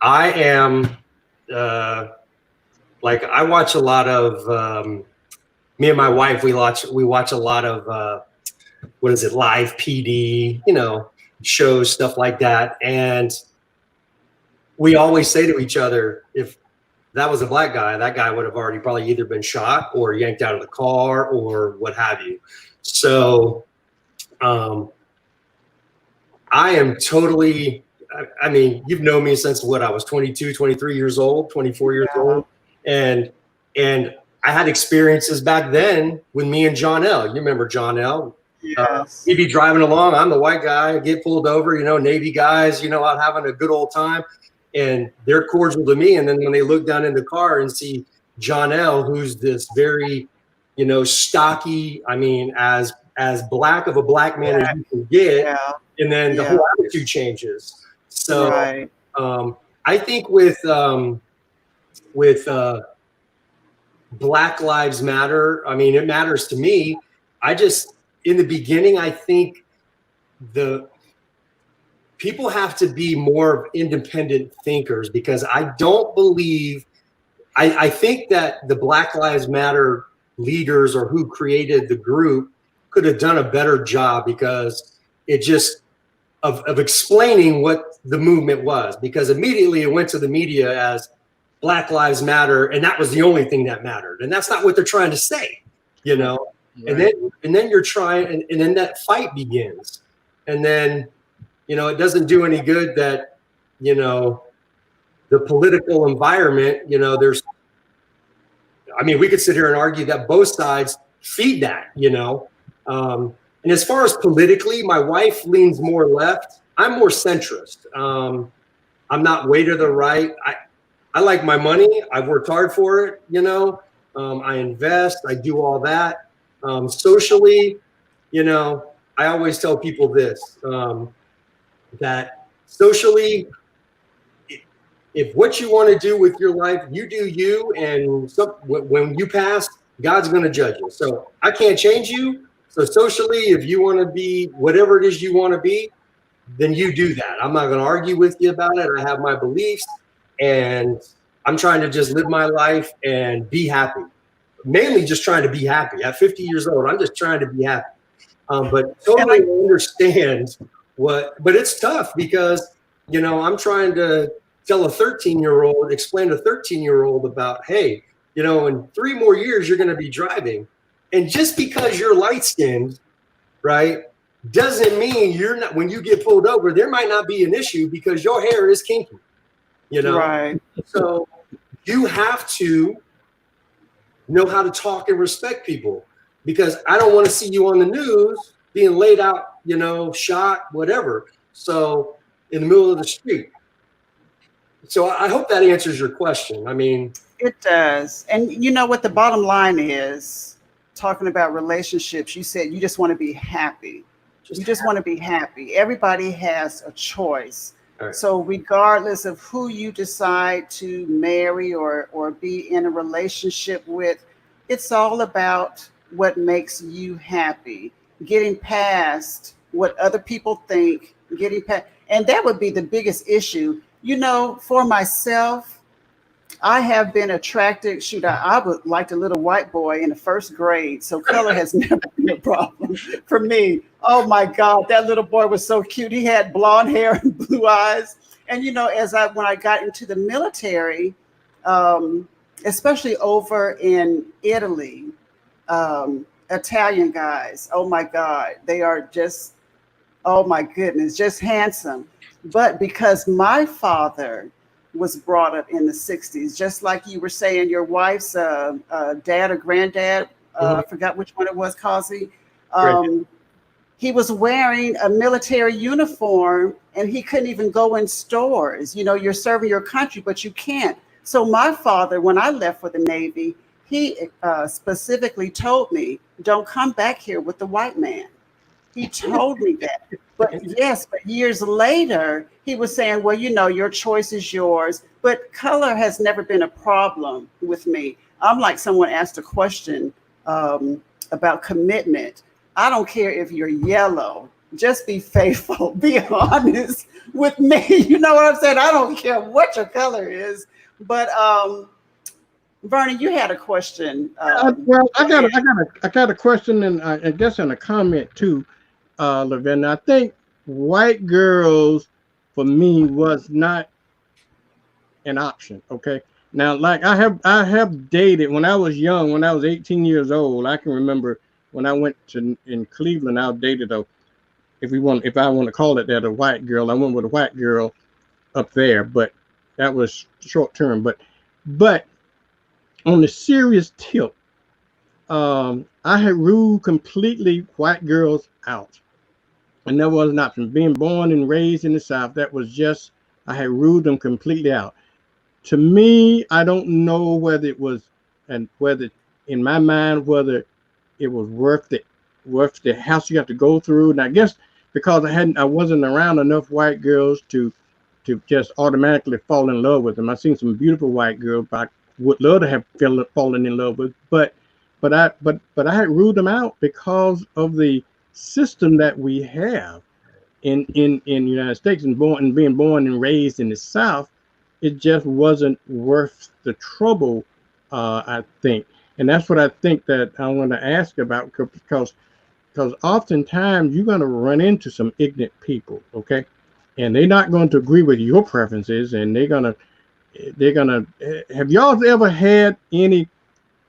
I am like, I watch a lot of me and my wife. We watch a lot of what is it, live PD, shows, stuff like that, and we always say to each other, if that was a Black guy, that guy would have already probably either been shot or yanked out of the car or what have you. So I am totally, I mean, you've known me since what, I was 22, 23 years old, 24 years old. And I had experiences back then with me and John L. You remember John L.? Yes. He'd be driving along. I'm the white guy, get pulled over, Navy guys, out having a good old time. And they're cordial to me. And then when they look down in the car and see John L., who's this very, stocky, I mean, as Black of a Black man as you can get, and then the whole attitude changes. So I think with Black Lives Matter, I mean, it matters to me. In the beginning, I think the people have to be more independent thinkers, because I don't believe, I think that the Black Lives Matter leaders, or who created the group, could have done a better job, because it just of explaining what the movement was, because immediately it went to the media as Black Lives Matter, and that was the only thing that mattered, and that's not what they're trying to say, Right. And then you're trying, and then that fight begins, and then it doesn't do any good that the political environment, there's, I mean, we could sit here and argue that both sides feed that, and as far as politically, my wife leans more left. I'm more centrist. I'm not way to the right. I like my money. I've worked hard for it. I invest. I do all that. Socially, I always tell people this, that socially, if what you want to do with your life, you do you, and when you pass, God's going to judge you. So I can't change you. So socially, if you want to be whatever it is you want to be, then you do that. I'm not going to argue with you about it. I have my beliefs, and I'm trying to just live my life and be happy. Mainly just trying to be happy. At 50 years old, I'm just trying to be happy. But totally understand but it's tough, because, I'm trying to tell a 13-year-old, explain to a 13-year-old about, hey, in 3 more years, you're going to be driving. And just because you're light-skinned, right, doesn't mean you're not, when you get pulled over, there might not be an issue because your hair is kinky, Right. So you have to know how to talk and respect people, because I don't want to see you on the news being laid out, you know, shot, whatever. So in the middle of the street. So I hope that answers your question. I mean, It does. And you know what the bottom line is, talking about relationships, you said you just want to be happy. You just want to be happy. Everybody has a choice. Right. So regardless of who you decide to marry or be in a relationship with, it's all about what makes you happy. Getting past what other people think, getting past, and that would be the biggest issue. You know, for myself, I have been attracted. Shoot, I would like a little white boy in the first grade. So color has never been a problem for me. Oh my God, that little boy was so cute. He had blonde hair and blue eyes. And you know, when I got into the military, especially over in Italy, Italian guys. Oh my God, they are just, oh my goodness, just handsome. But because my father was brought up in the 60s, just like you were saying, your wife's dad or granddad, I forgot which one it was, Kazi. He was wearing a military uniform and he couldn't even go in stores. You know, you're serving your country, but you can't. So my father, when I left for the Navy, he specifically told me, don't come back here with the white man. He told me that. But yes, but years later, he was saying, well, you know, your choice is yours. But color has never been a problem with me. I'm like someone asked a question about commitment. I don't care if you're yellow. Just be faithful. Be honest with me. You know what I'm saying? I don't care what your color is. But Bernie, you had a question. Well, I got a question, and I guess in a comment too, Lavin. I think white girls for me was not an option. Okay, now like I have dated when I was young, when I was 18 years old. I can remember when I went to in Cleveland. I dated if I want to call it that, a white girl. I went with a white girl up there, but that was short term. But on the serious tip, I had ruled completely white girls out. And that was an option. Being born and raised in the South, that was just, I had ruled them completely out. To me, I don't know whether it was, and whether in my mind, whether it was worth the house you have to go through. And I guess because I wasn't around enough white girls to just automatically fall in love with them. I've seen some beautiful white girls I would love to have fallen in love with, but I had ruled them out because of the system that we have in the United States, and being born and raised in the South. It just wasn't worth the trouble, I think. And that's what I think that I want to ask about, because oftentimes you're going to run into some ignorant people, okay? And they're not going to agree with your preferences, and they're gonna have y'all ever had any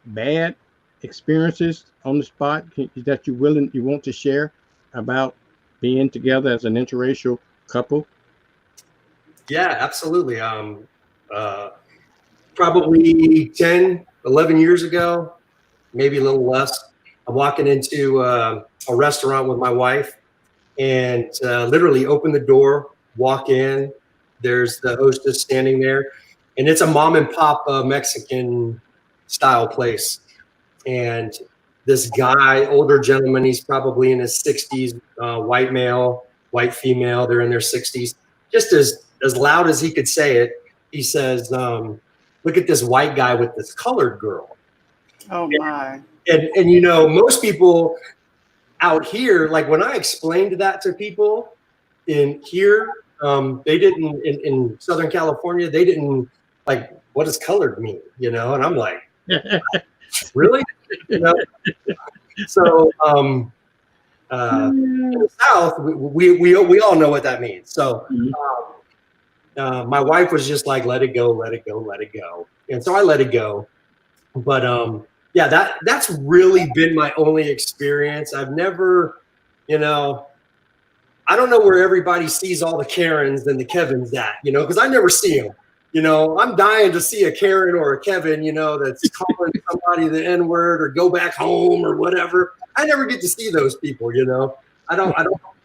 bad experiences on the spot that you want to share about being together as an interracial couple? Yeah, absolutely. Probably 10, 11 years ago, maybe a little less, I'm walking into a restaurant with my wife, and literally open the door, walk in, there's the hostess standing there, and it's a mom and pop Mexican style place. And this guy, older gentleman, he's probably in his 60s, white male, white female, they're in their 60s, just as loud as he could say it. He says, look at this white guy with this colored girl. Oh my. And you know, most people out here, like when I explained that to people in here, they didn't, in Southern California, they didn't like, what does colored mean? You know, and I'm like, really? You know? So in the South, we all know what that means. So my wife was just like, let it go, let it go, let it go. And so I let it go. But yeah, that's really been my only experience. I've never, you know, I don't know where everybody sees all the Karens and the Kevins at, you know, because I never see them. You know, I'm dying to see a Karen or a Kevin, you know, that's calling somebody the N-word or go back home or whatever. I never get to see those people, you know. I don't,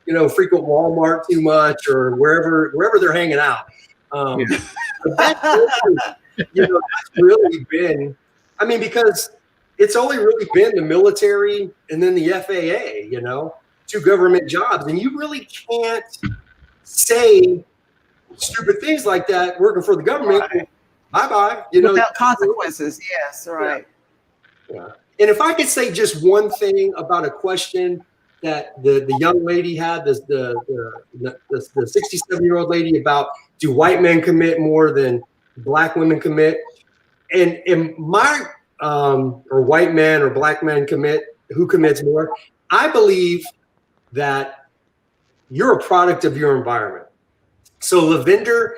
you know, frequent Walmart too much or wherever they're hanging out. But that's, you know, that's really been, I mean, because it's only really been the military and then the FAA, you know, 2 government jobs. And you really can't say stupid things like that working for the government. Right. Bye-bye. You know, without consequences. Yes, right. Yeah. And if I could say just one thing about a question that the young lady had, the 67-year-old lady, about do white men commit more than black women commit? And my or white men or black men commit, who commits more? I believe that you're a product of your environment. So Lavender,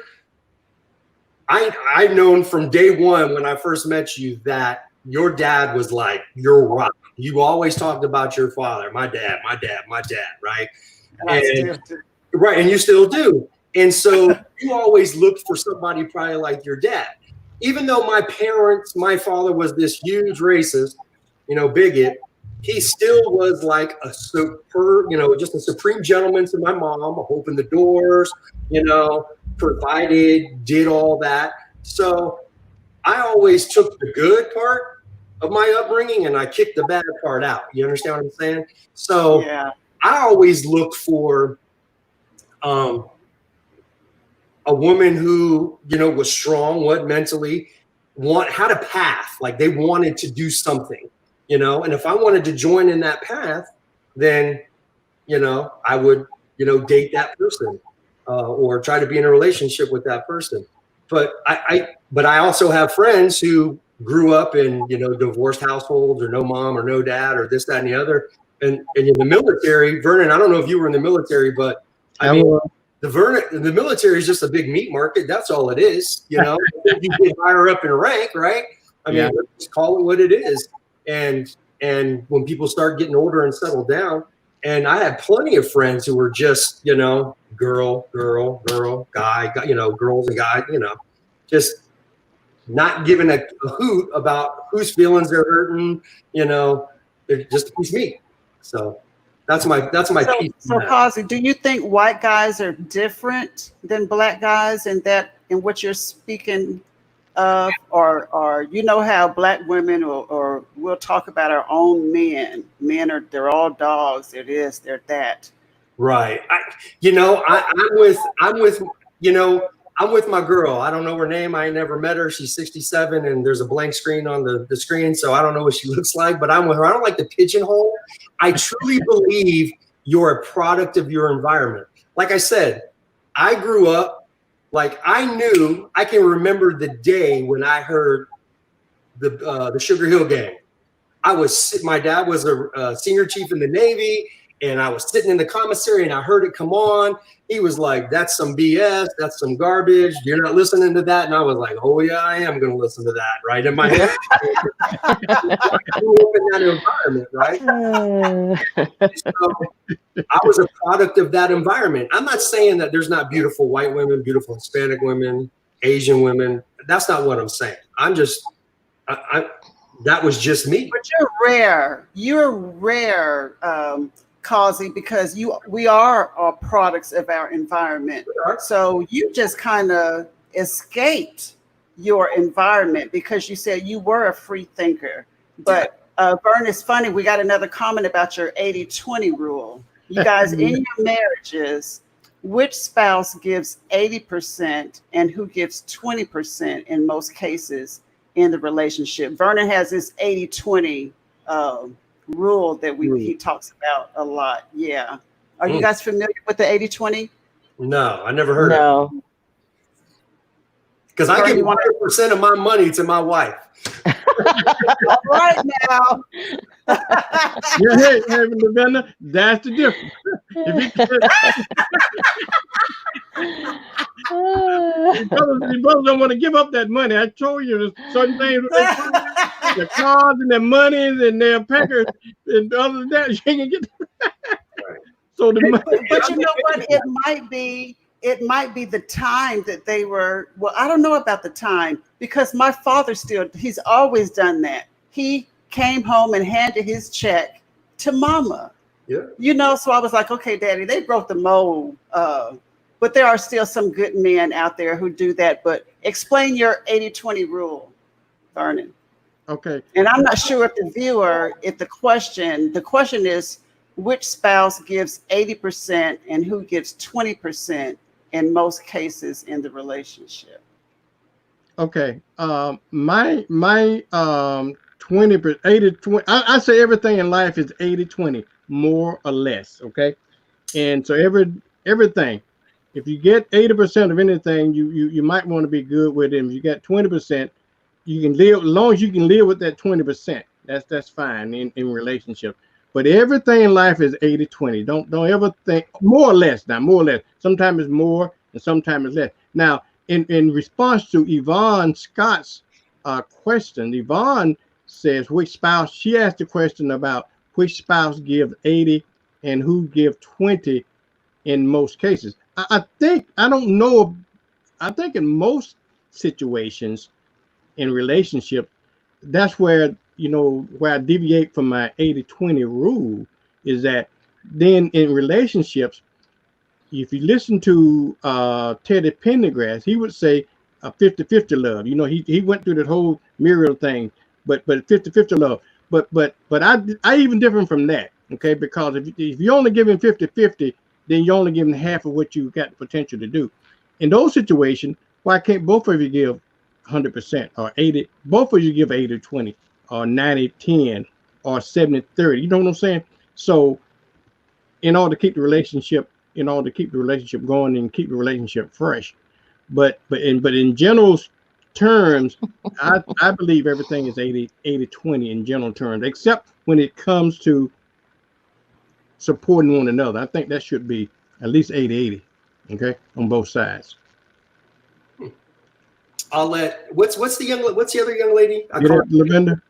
I've known from day one when I first met you that your dad was like your rock. You always talked about your father, my dad, right? And right, and you still do. And so you always looked for somebody probably like your dad. Even though my father was this huge racist, you know, bigot, he still was like a super, you know, just a supreme gentleman to my mom, opened the doors, you know, provided, did all that. So I always took the good part of my upbringing and I kicked the bad part out. You understand what I'm saying? So yeah. I always looked for a woman who, you know, was strong, mentally, had a path, like they wanted to do something, you know, and if I wanted to join in that path, then, you know, I would, you know, date that person or try to be in a relationship with that person. But I also have friends who grew up in, you know, divorced households or no mom or no dad or this, that, and the other. And in the military, Vernon, I don't know if you were in the military, but I mean, the military is just a big meat market. That's all it is. You know, you get higher up in rank, right? I mean, just call it what it is. And when people start getting older and settle down, and I had plenty of friends who were just, you know, girl, guy, you know, girls and guys, you know, just not giving a hoot about whose feelings they're hurting, you know, they're just a piece of meat. So that's my piece. So Kazi, do you think white guys are different than black guys in what you're speaking of, or you know how black women or we'll talk about our own men they're all dogs, they're this, they're that. Right. I'm with my girl. I don't know her name. I ain't never met her. She's 67 and there's a blank screen on the screen. So I don't know what she looks like, but I'm with her. I don't like the pigeonhole. I truly believe you're a product of your environment. Like I said, I grew up, like I can remember the day when I heard the Sugar Hill Gang. My dad was a senior chief in the Navy, and I was sitting in the commissary and I heard it come on. He was like, that's some BS. That's some garbage. You're not listening to that. And I was like, oh yeah, I am going to listen to that. Right in my head. I grew up in that environment, right? So I was a product of that environment. I'm not saying that there's not beautiful white women, beautiful Hispanic women, Asian women. That's not what I'm saying. I'm just, that was just me. But you're rare, Kazi, because we are all products of our environment. So you just kind of escaped your environment because you said you were a free thinker. But Vern, it's funny, we got another comment about your 80-20 rule. You guys, in your marriages, which spouse gives 80% and who gives 20% in most cases in the relationship? Vernon has this 80-20 rule that he talks about a lot. Yeah. Are you guys familiar with the 80-20? No, I never heard of it. Because I give 100% of my money to my wife. All right now. Hey, Lavender, that's the difference. These brothers don't want to give up that money. I told you there's certain things with their cars and their monies and their packers, and other than that, you ain't gonna get. So but you know what? It might be it might be the time that they were, well, I don't know about the time, because my father he's always done that. He came home and handed his check to mama. Yeah. So I was like, okay, daddy, they broke the mold. But there are still some good men out there who do that. But explain your 80-20 rule, Vernon. Okay. And I'm not sure if the question is which spouse gives 80% and who gives 20% in most cases in the relationship. Okay. My 20%, 80-20. I say everything in life is 80-20, more or less. Okay. And so everything, if you get 80% of anything, you might want to be good with it. If you got 20%, you can live, as long as you can live with that 20%. That's fine in relationship. But everything in life is 80-20. Don't ever think more or less. Now, more or less. Sometimes it's more and sometimes it's less. Now, in response to Yvonne Scott's question, Yvonne says which spouse, she asked the question about which spouse gives 80 and who give 20 in most cases. I think, I don't know, I think in most situations in relationship, that's where, where I deviate from my 80-20 rule, is that then in relationships, if you listen to Teddy Pendergrass, he would say a 50-50 love. He went through that whole Muriel thing, but 50-50 love. But I even different from that, okay? Because if you're only giving 50-50, then you're only giving half of what you got the potential to do. In those situations, why can't both of you give 100% or 80? Both of you give 80-20 or 90-10 or 70-30. You know what I'm saying? So in order to keep the relationship going and keep the relationship fresh. But in general terms, I believe everything is 80-20 in general terms, except when it comes to supporting one another. I think that should be at least 80-80, okay, on both sides. I'll let what's the other young lady? Get it, Lavender?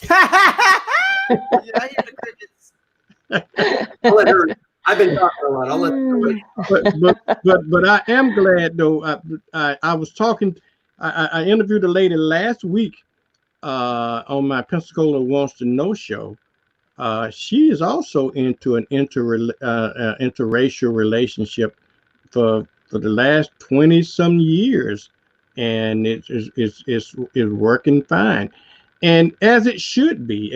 Yeah, I hear the crickets. I'll let her. I've been talking a lot. I'll let her. But I am glad though. I was talking. I interviewed a lady last week on my Pensacola Wants to Know show. She is also into an interracial relationship for the last 20 some years, and it's working fine. And as it should be,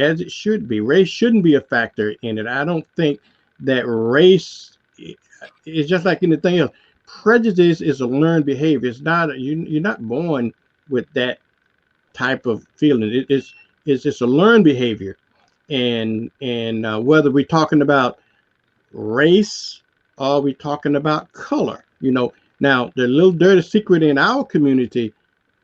race shouldn't be a factor in it. I don't think that race is just like anything else. Prejudice is a learned behavior. It's not, you're not born with that type of feeling. It's just a learned behavior. And whether we're talking about race or we're talking about color, now the little dirty secret in our community,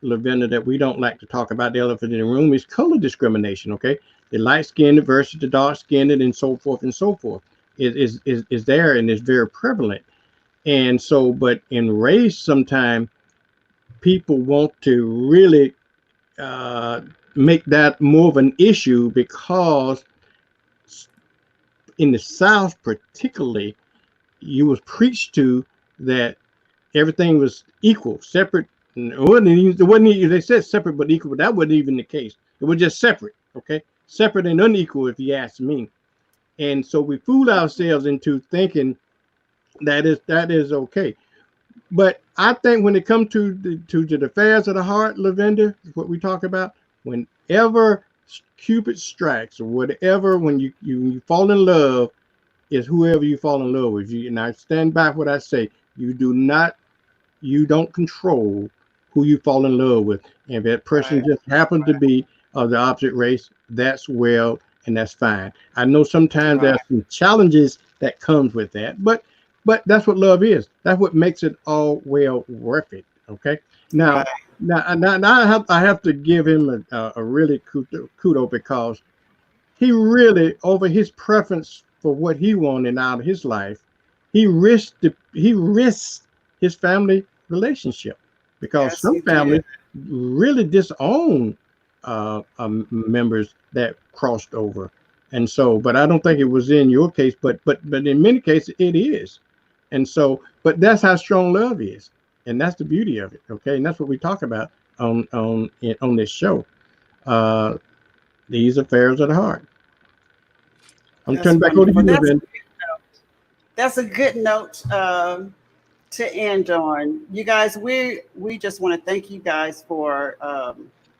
Lavender, that we don't like to talk about, the elephant in the room, is color discrimination. Okay, the light skinned versus the dark skinned, and so forth and so forth is there and is very prevalent. And so, but in race, sometimes people want to really make that more of an issue, because in the South particularly, you was preached to that everything was equal, separate. It wasn't even, they said separate but equal, but that wasn't even the case. It was just separate, okay? Separate and unequal, if you ask me. And so we fool ourselves into thinking that is okay. But I think when it comes to the affairs of the heart, Lavender, what we talk about, whenever Cupid strikes or whatever, when you fall in love, is whoever you fall in love with. And I stand by what I say. You don't control who you fall in love with. And if that person just happened to be of the opposite race, that's well, and that's fine. I know sometimes there's some challenges that comes with that, but that's what love is. That's what makes it all well worth it. Okay. Now I have to give him a really kudo, because he really, over his preference for what he wanted out of his life, he risked his family relationship, because some families really disown members that crossed over. And so, but I don't think it was in your case, but in many cases it is. And so, but that's how strong love is, and that's the beauty of it. Okay, and that's what we talk about on this show. These affairs of the heart. I'm That's turning back over to wonderful. you, Lavender. That's a good note to end on. You guys, we just want to thank you guys for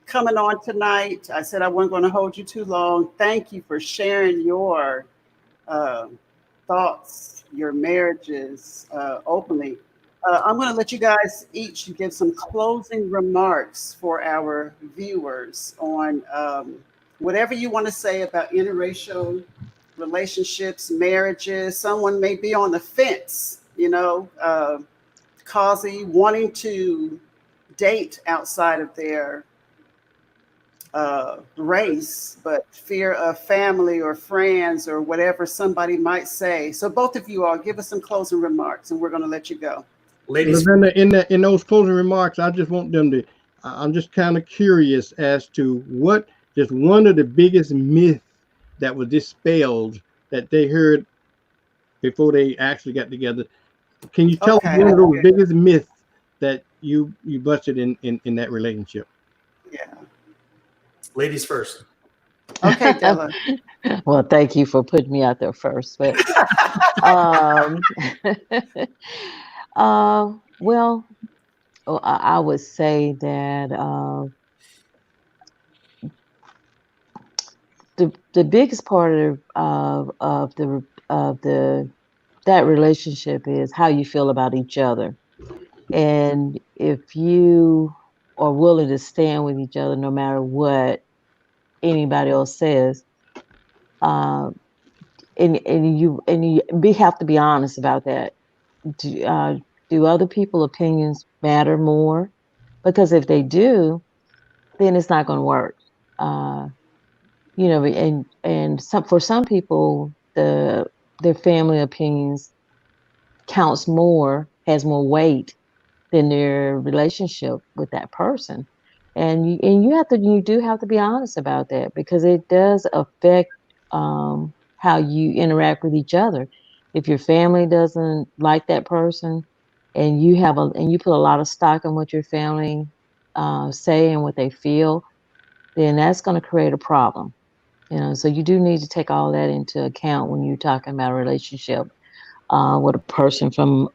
coming on tonight. I said I wasn't going to hold you too long. Thank you for sharing your thoughts, your marriages openly. I'm going to let you guys each give some closing remarks for our viewers on whatever you want to say about interracial relationships, marriages. Someone may be on the fence, causing wanting to date outside of their race, but fear of family or friends or whatever somebody might say. So both of you all give us some closing remarks, and we're going to let you go. Ladies, Lavender, in those closing remarks, I just want them to. I'm just kind of curious as to what just one of the biggest myths that was dispelled that they heard before they actually got together. Can you tell us Okay. one of those biggest myths that you busted in that relationship? Yeah. ladies first. Okay, Della. Well, thank you for putting me out there first. But um, well, I would say that the biggest part of the that relationship is how you feel about each other, and if you are willing to stand with each other no matter what anybody else says, uh, and you have to be honest about that. Do other people's opinions matter more? Because if they do, then it's not going to work. Uh, and for some people, their family opinions has more weight than their relationship with that person. And you do have to be honest about that, because it does affect how you interact with each other. If your family doesn't like that person, and you put a lot of stock in what your family say and what they feel, then that's going to create a problem. So you do need to take all that into account when you're talking about a relationship with a person from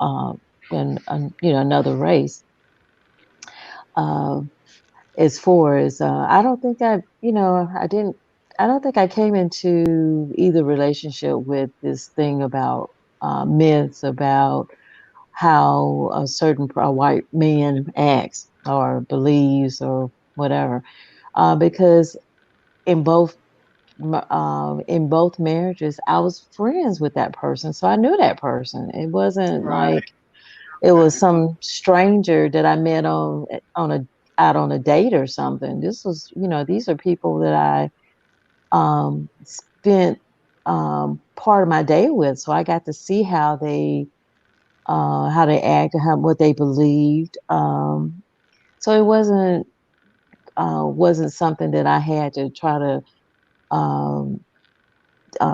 another race. Uh, as far as I don't think I don't think I came into either relationship with this thing about myths about how a white man acts or believes or whatever, because in both in both marriages, I was friends with that person, so I knew that person. It wasn't Right. like it was some stranger that I met on a out on a date or something. This was, these are people that I spent part of my day with, so I got to see how they act, what they believed. So it wasn't something that I had to try to um,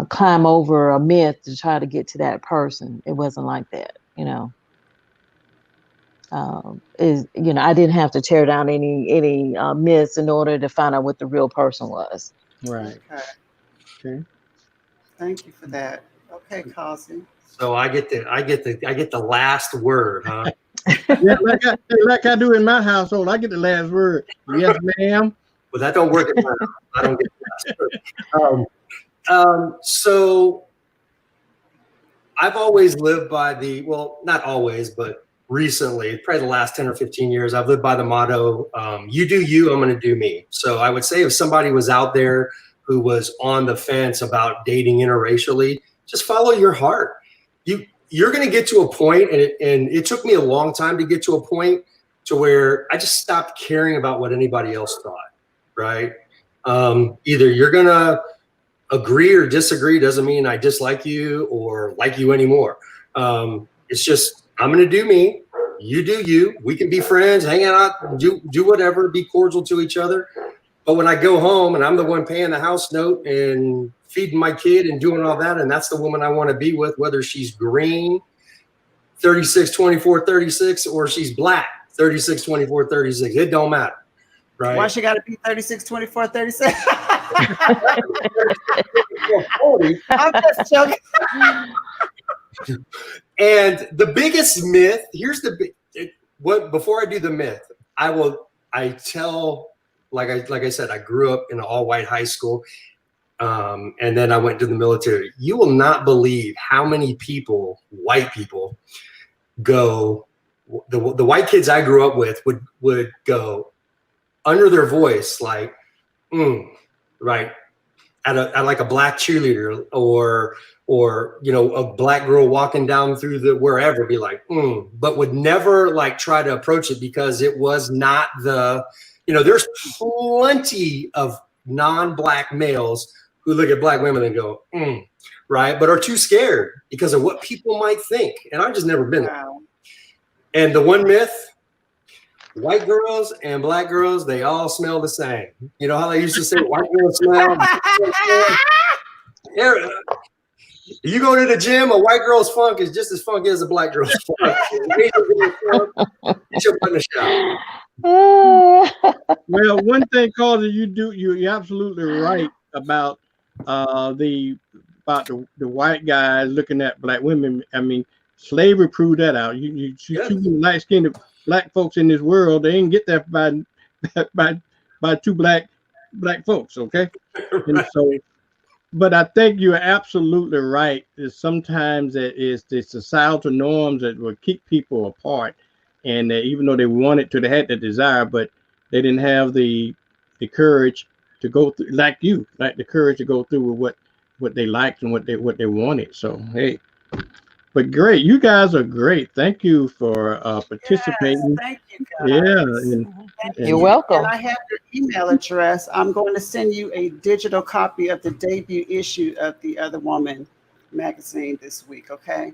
climb over a myth to try to get to that person. It wasn't like that. I didn't have to tear down any myths in order to find out what the real person was. Right. Okay. Okay. Thank you for that. Okay, Causey. So I get the last word, huh? Yeah, like I do in my household, I get the last word. Yes, ma'am. But that don't work at my house. I don't get the last word. So I've always lived by not always, but recently, probably the last 10 or 15 years, I've lived by the motto, you do you, I'm going to do me. So I would say if somebody was out there who was on the fence about dating interracially, just follow your heart. You're going to get to a point, and it took me a long time to get to a point to where I just stopped caring about what anybody else thought, right? Either you're going to agree or disagree, doesn't mean I dislike you or like you anymore. It's just, I'm going to do me, you do you. We can be friends, hang out, do whatever, be cordial to each other. But when I go home and I'm the one paying the house note and feeding my kid and doing all that, and that's the woman I want to be with, whether she's green, 36, 24, 36, or she's black, 36, 24, 36. It don't matter, right? Why she got to be 36, 24, 36? I'm just joking. And the biggest myth, here's before I do the myth, I tell, like I said, I grew up in an all-white high school. And then I went to the military. You will not believe how many people, white people, go. The white kids I grew up with would go under their voice like, right, at like a black cheerleader or a black girl walking down through the wherever, be like, but would never like try to approach it because it was not there's plenty of non-black males who look at black women and go, right, but are too scared because of what people might think. And I've just never been there. And the one myth, white girls and black girls, they all smell the same. You know how they used to say white girls smell? You go to the gym, a white girl's funk is just as funky as a black girl's funk. Get your butt in the shower. Well, one thing, Carter, you're absolutely right about the white guys looking at black women. I mean, slavery proved that out. You light-skinned black folks in this world, they didn't get that by two black folks, okay? Right. And so, but I think you're absolutely right. Is sometimes it's the societal norms that will keep people apart, and even though they wanted to, they had the desire, but they didn't have the courage to go through, like the courage to go through with what they liked and what they wanted. So hey, but great, you guys are great. Thank you for participating. Yes, thank you guys. Yeah, You're welcome. And I have your email address. I'm going to send you a digital copy of the debut issue of The Other Woman magazine this week. Okay.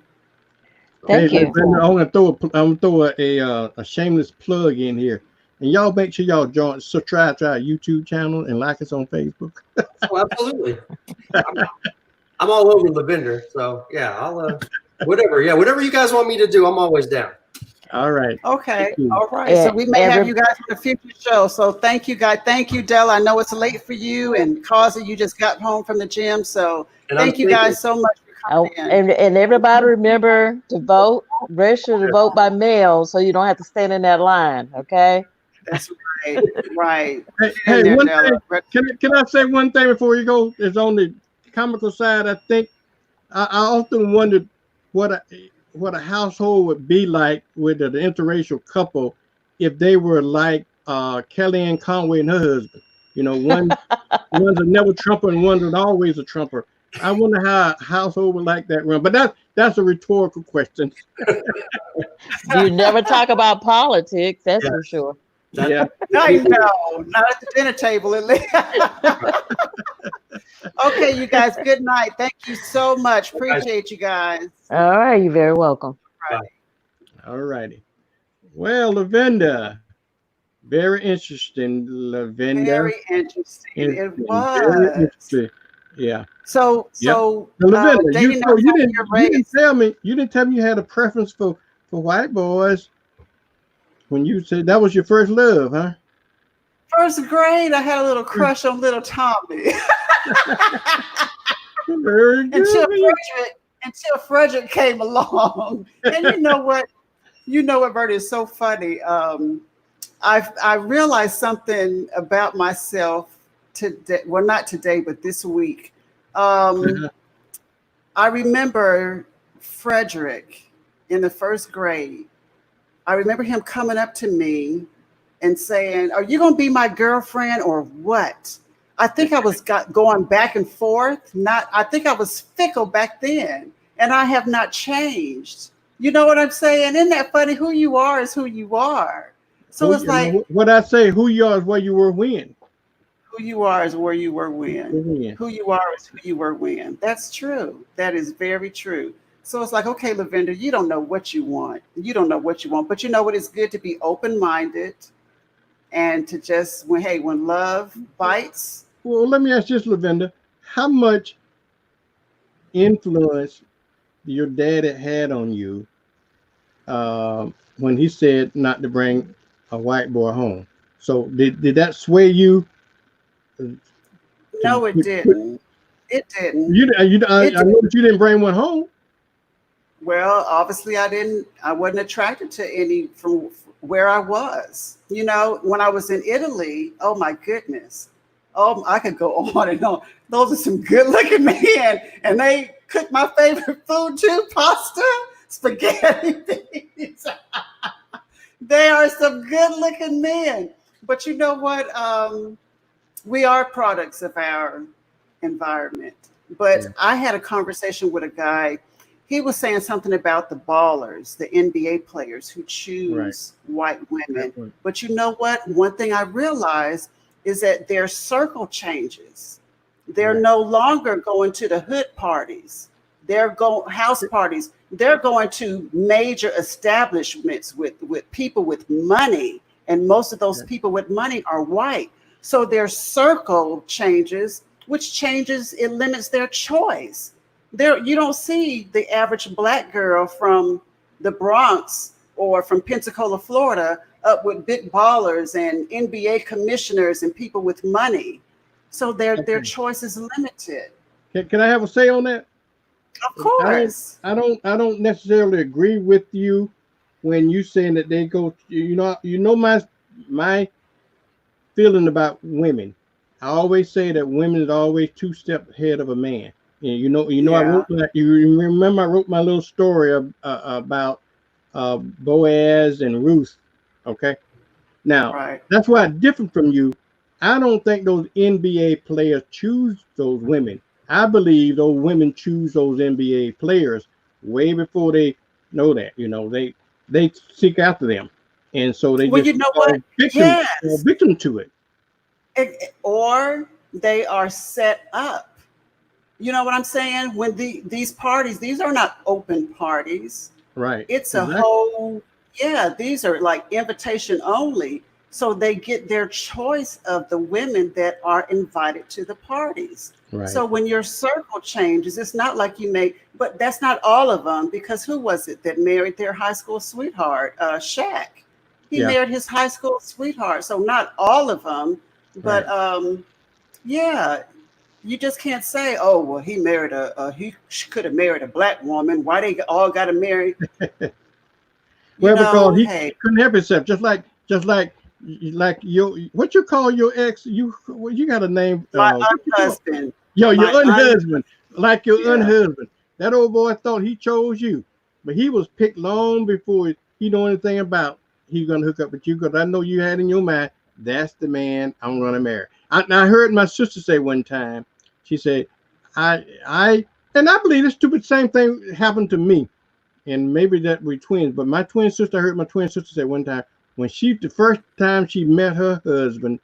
Thank you. I'm gonna throw a shameless plug in here, and y'all make sure y'all subscribe to our YouTube channel and like us on Facebook. Oh, absolutely. I'm all over Lavender, so yeah, I'll whatever you guys want me to do, I'm always down. All right. Okay. All right. So we may have you guys on a future show. So thank you, guys. Thank you, Della. I know it's late for you, and Kaza, you just got home from the gym. So thank you guys so much for coming in. And everybody remember to vote. Register to vote by mail, so you don't have to stand in that line. Okay. That's right. Right. Hey, one thing, can I say one thing before you go? Is on the comical side. I think I often wondered what a household would be like with the interracial couple if they were like Kellyanne Conway and her husband. You know, one's a never Trumper and one's always a Trumper. I wonder how a household would like that run. But that's a rhetorical question. You never talk about politics, that's for sure. Yeah. No, not at the dinner table at least. Okay, you guys, good night. Thank you so much. Appreciate you guys. All right, you're very welcome. All righty. Well, Lavenda, very interesting, Lavenda. Very interesting. It was. Very interesting. Yeah. So Lavenda, you didn't tell me you had a preference for white boys when you said that was your first love, huh? First grade, I had a little crush on little Tommy. Very good. Until Frederick came along. And you know what, Bertie, is so funny. I realized something about myself today. Well, not today, but this week. I remember Frederick in the first grade. I remember him coming up to me and saying, "Are you going to be my girlfriend or what?" I think I was going back and forth. I think I was fickle back then, and I have not changed. You know what I'm saying? Isn't that funny? Who you are is who you are. So it's like what I say. Who you are is where you were when. Who you are is where you were when. Who you are is who you were when. That's true. That is very true. So it's like, okay, Lavender, you don't know what you want. You don't know what you want, but you know what? It's good to be open-minded and to just when love bites. Well, let me ask this, Lavender. How much influence your daddy had on you when he said not to bring a white boy home. So did that sway you to No, it didn't. It didn't. I It know didn't. that you didn't bring one home. Well, obviously, I didn't. I wasn't attracted to any from where I was. You know, when I was in Italy, oh my goodness, oh, I could go on and on. Those are some good-looking men, and they cook my favorite food too: pasta, spaghetti. Things. They are some good-looking men. But you know what? We are products of our environment. But Yeah, I had a conversation with a guy. He was saying something about the ballers, the NBA players who right. choose white That women. one. But you know what? One thing I realized is that their circle changes. They're Right. no longer going to the hood parties. They're going house parties. They're going to major establishments with people with money. And most of those Right. people with money are white. So their circle changes, which changes, it limits their choice. There, you don't see the average black girl from the Bronx or from Pensacola, Florida, up with big ballers and NBA commissioners and people with money. So their Okay. choice is limited. Can I have a say on that? Of I don't course. I don't necessarily agree with you when you saying that they go. My feeling about women. I always say that women is always two steps ahead of a man. And I Yeah. wrote you remember I wrote my little story about Boaz and Ruth. Okay, now Right. that's why I'm different from you. I don't think those NBA players choose those women. I believe those women choose those NBA players way before they know that. They seek after them, and so they Well, just you know what? fall Yes. victim to it. Or they are set up. You know what I'm saying? When these parties, these are not open parties. Right. It's a Exactly. whole, yeah, these are like invitation only. So they get their choice of the women that are invited to the parties. Right. So when your circle changes, it's not like you may, but that's not all of them, because who was it that married their high school sweetheart? Shaq. He Yeah. married his high school sweetheart. So not all of them, but Right. yeah, you just can't say, oh, well, he could have married a black woman. Why they all got to marry? You Well, because know, he hey, couldn't help himself, just like your what you call your ex. You got a name. my What you call husband, your my unhusband, like your yeah, unhusband. That old boy thought he chose you, but he was picked long before he knew anything about he gonna hook up with you. Because I know you had in your mind that's the man I'm gonna marry. I heard my sister say one time. She said, I and I believe this stupid same thing happened to me, and maybe that we twins. But my twin sister, I heard my twin sister say one time when the first time she met her husband,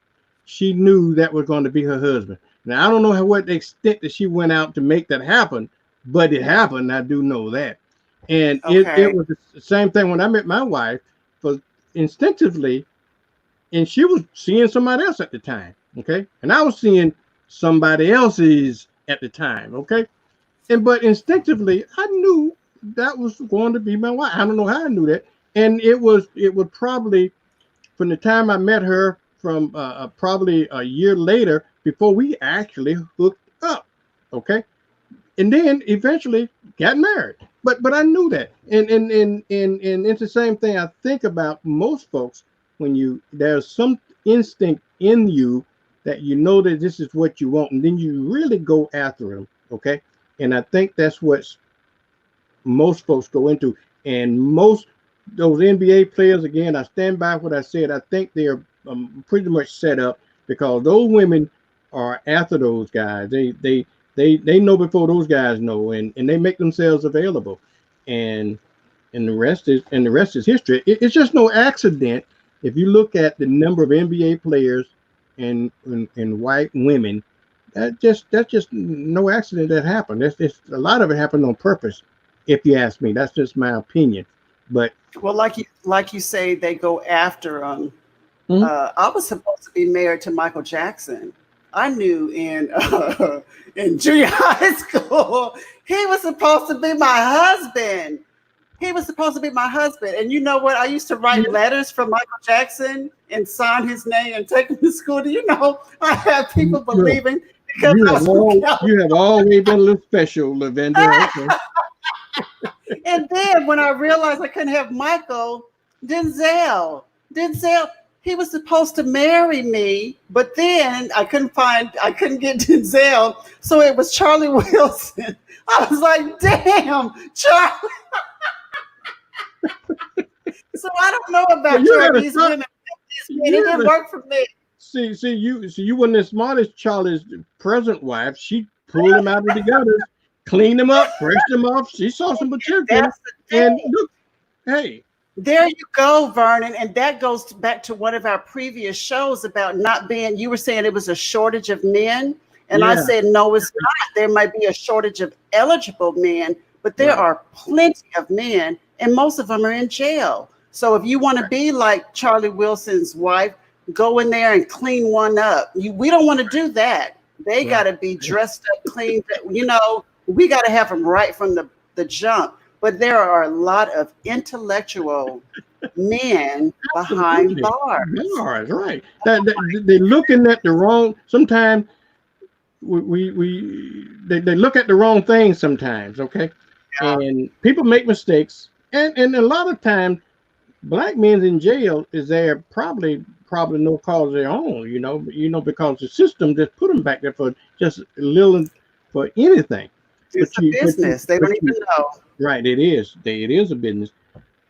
she knew that was going to be her husband. Now I don't know what extent that she went out to make that happen, but it happened. I do know that, and it okay, was the same thing when I met my wife. For instinctively, and she was seeing somebody else at the time. Okay, and I was seeing somebody else's at the time. Okay, but instinctively, I knew that was going to be my wife. I don't know how I knew that, and it was probably from the time I met her from probably a year later before we actually hooked up. Okay, and then eventually got married. But I knew that, and it's the same thing I think about most folks when there's some instinct in you that you know that this is what you want, and then you really go after them. Okay, and I think that's what most folks go into, and most those NBA players, again, I stand by what I said. I think they're pretty much set up because those women are after those guys. They know before those guys know, and they make themselves available, and the rest is history. It's just no accident if you look at the number of NBA players and white women. That's just no accident that happened. It's a lot of it happened on purpose. If you ask me, that's just my opinion. But well, like you say, they go after them. mhm, I was supposed to be married to Michael Jackson. I knew in junior high school he was supposed to be my husband. He was supposed to be my husband. And you know what? I used to write letters for Michael Jackson and sign his name and take him to school. Do you know I have people believing because you have always been a little special, Lavender. Okay. And then when I realized I couldn't have Michael, Denzel, he was supposed to marry me, but then I couldn't get Denzel. So it was Charlie Wilson. I was like, damn, Charlie. So I don't know about these women. It didn't work for me. See, you weren't as smart as Charlie's present wife. She pulled him out of the gutters, cleaned him up, brushed him off. She saw some potential. And look, hey. There you go, Vernon. And that goes back to one of our previous shows about not being, you were saying it was a shortage of men. And I said, no, it's not. There might be a shortage of eligible men, but there are plenty of men, and most of them are in jail. So if you want to be like Charlie Wilson's wife, go in there and clean one up. We don't want to do that. They got to be dressed up, cleaned. You know, we got to have them right from the jump. But there are a lot of intellectual men behind bars. Bars, right? They're looking at the wrong. Sometimes they look at the wrong things. Sometimes, okay, and people make mistakes, and a lot of times, black men in jail is there probably no cause of their own. You know, because the system just put them back there for just a little for anything. It's a business. They don't even know. Right, it is. It is a business.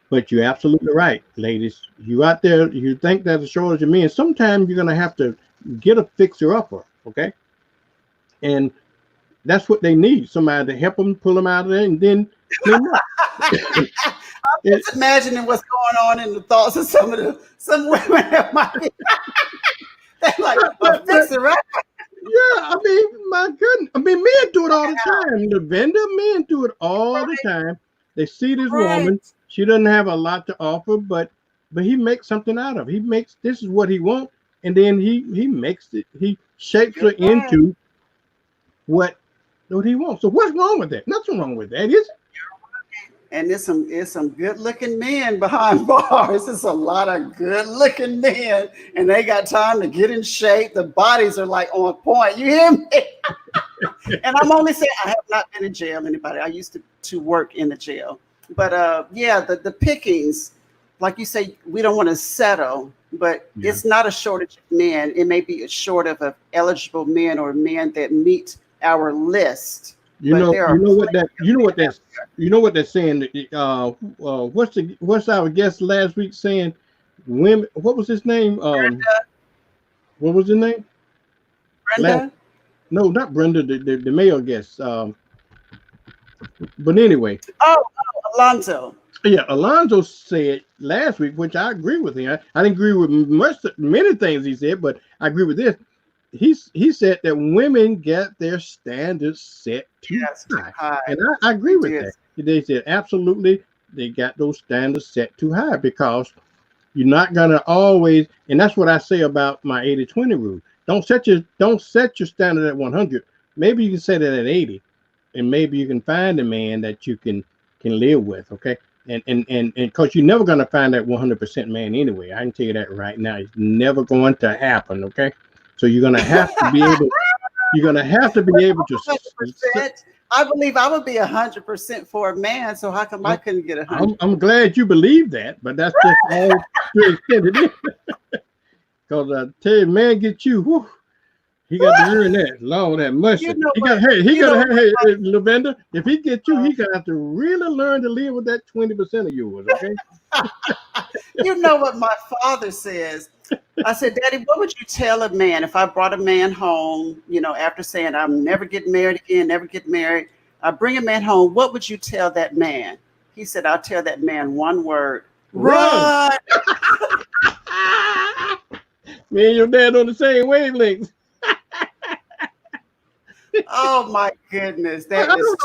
But you're absolutely right, ladies. You out there, you think there's a shortage of men. Sometimes you're gonna have to get a fixer-upper, okay? And that's what they need. Somebody to help them pull them out of there and then clean them up. I'm just imagining what's going on in the thoughts of some women that might be they're like, fixer-upper. Yeah, I mean, my goodness. I mean, men do it all the time. The vendor men do it all the time. They see this woman. She doesn't have a lot to offer, but he makes something out of it. He makes, this is what he wants, and then he makes it. He shapes her into what he wants. So what's wrong with that? Nothing wrong with that, is it? And there's some good-looking men behind bars. There's a lot of good-looking men, and they got time to get in shape. The bodies are like on point. You hear me? And I'm only saying I have not been in jail. Anybody? I used to work in the jail, but the pickings, like you say, we don't want to settle. But it's not a shortage of men. It may be a shortage of eligible men or men that meet our list. You know what they're saying. What's our guest last week saying? Women. What was his name? Brenda. What was his name? Brenda. No, not Brenda. The male guest. But anyway. Oh, Alonzo. Yeah, Alonzo said last week, which I agree with him. I didn't agree with many things he said, but I agree with this. He said that women get their standards set too high. And I agree with that. They said absolutely they got those standards set too high, because you're not gonna always, and that's what I say about my 80-20 rule. Don't set your standard at 100. Maybe you can set it at 80, and maybe you can find a man that you can live with, okay? And because you're never gonna find that 100% man anyway. I can tell you that right now. It's never going to happen, okay? So you're gonna have to be able. You're gonna have to be able to. I believe I would be 100% for a man. So how come I couldn't get 100? I'm glad you believe that, but that's just all to extend it in. Because I tell you, man, get you. Whew, he got to earn that. Lord, that mustard. Hey, Lavender. If he gets you, he gonna have to really learn to live with that 20% of yours. Okay. You know what my father says. I said, Daddy, what would you tell a man if I brought a man home, after saying I'm never getting married again, never get married. I bring a man home. What would you tell that man? He said, I'll tell that man one word. Run. Me and your dad on the same wavelength. Oh my goodness. That is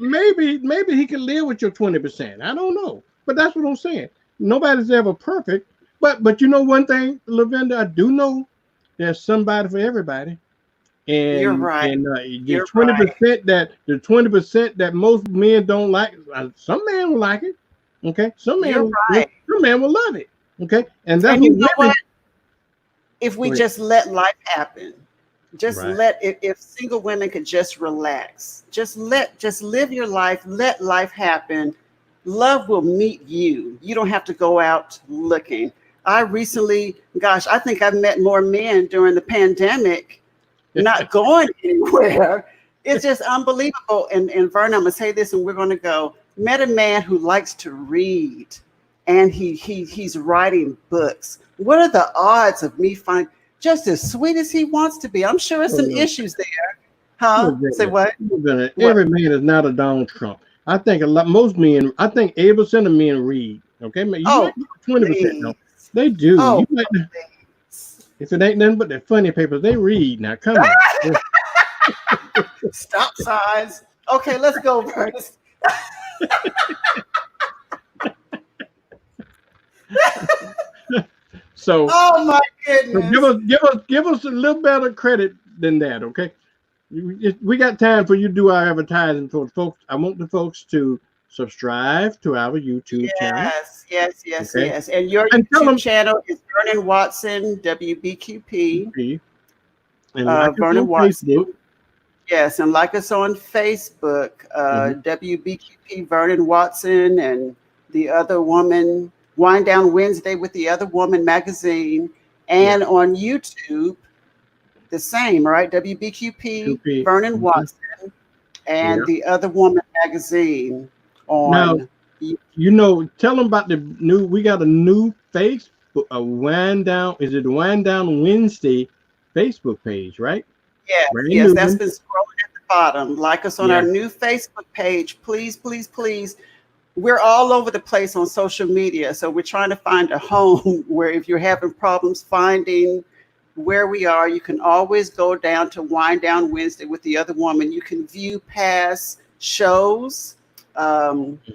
maybe he can live with your 20%. I don't know. But that's what I'm saying. Nobody's ever perfect. But you know one thing, Lavender, I do know there's somebody for everybody. And you're right. And the 20% that most men don't like, some men will like it. Okay, some You're men, right. some men will love it. Okay, and that's And you know women. what? If we Right. just let life happen, just Right. let if single women could just relax, just live your life, let life happen. Love will meet you. You don't have to go out looking. I recently, gosh, I think I've met more men during the pandemic, not going anywhere. It's just unbelievable. And Vern, I'm gonna say this, and we're gonna go. Met a man who likes to read, and he's writing books. What are the odds of me finding just as sweet as he wants to be? I'm sure there's some issues there. Huh? Say what? Every man is not a Donald Trump. I think most men. I think 80% of men read. Okay, man, you Oh, might 20%. No, they do. Oh, You might, if it ain't nothing but the funny papers, they read. Now, come on. stop signs. Okay, let's go, Curtis. So, oh my goodness. give us a little better credit than that, okay? We got time for you to do our advertising for the folks. I want the folks to subscribe to our YouTube channel. Yes. And your YouTube channel is Vernon Watson, WBQP. And like Vernon Watson. Facebook. Yes, and like us on Facebook, WBQP Vernon Watson, and the other woman, Wind Down Wednesday with the Other Woman magazine, and on YouTube, the same, right? WBQP Vernon Watson, and the Other Woman magazine on. Now, tell them about the new. We got a new Facebook, a Wind Down. Is it the Wind Down Wednesday Facebook page, right? Yes, that's been scrolling at the bottom. Like us on our new Facebook page, please. We're all over the place on social media, so we're trying to find a home where if you're having problems finding where we are, you can always go down to Wind Down Wednesday with the Other Woman. You can view past shows.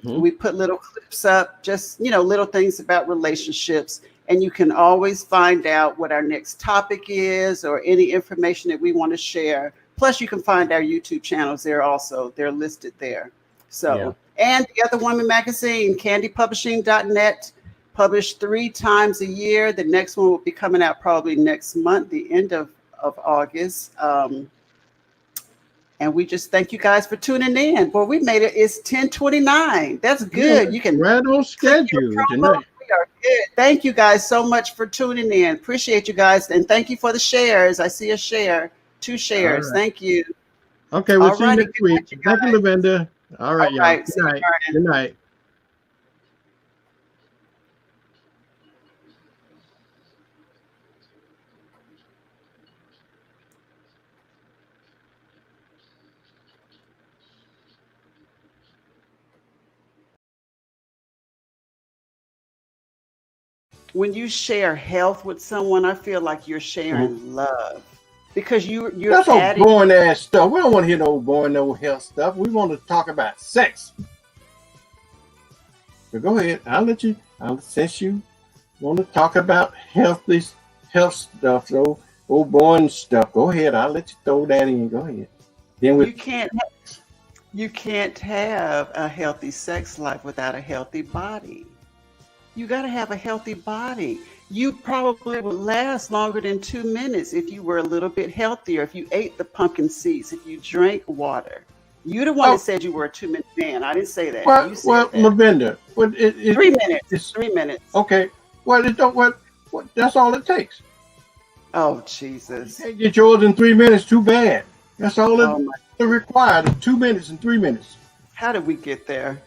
We put little clips up, just little things about relationships. And you can always find out what our next topic is or any information that we want to share. Plus, you can find our YouTube channels there also. They're listed there. So, and the Other Woman magazine, candypublishing.net, published 3 times a year. The next one will be coming out probably next month, the end of August. And we just thank you guys for tuning in. Boy, we made it. It's 10:29. That's good. You can right on schedule tonight. We are good. Thank you guys so much for tuning in. Appreciate you guys. And thank you for the shares. I see a share, 2 shares. Right. Thank you. Okay, we'll see you next week. Thank you, Lavenda. All right, y'all. Good night. Good night. When you share health with someone, I feel like you're sharing love, because you're that's all boring ass stuff. We don't want to hear no boring, no health stuff. We want to talk about sex. So go ahead. Since you want to talk about health stuff, so old boring stuff, go ahead. I'll let you throw that in. Go ahead. Then you can't have a healthy sex life without a healthy body. You got to have a healthy body. You probably would last longer than 2 minutes if you were a little bit healthier, if you ate the pumpkin seeds, if you drank water. You're the one that said you were a 2-minute man. I didn't say that. Well, Lavenda, 3 minutes. It's 3 minutes. Okay. Well, that's all it takes. Oh, Jesus. You can't get yours in 3 minutes. Too bad. That's all it required. 2 minutes and 3 minutes. How did we get there?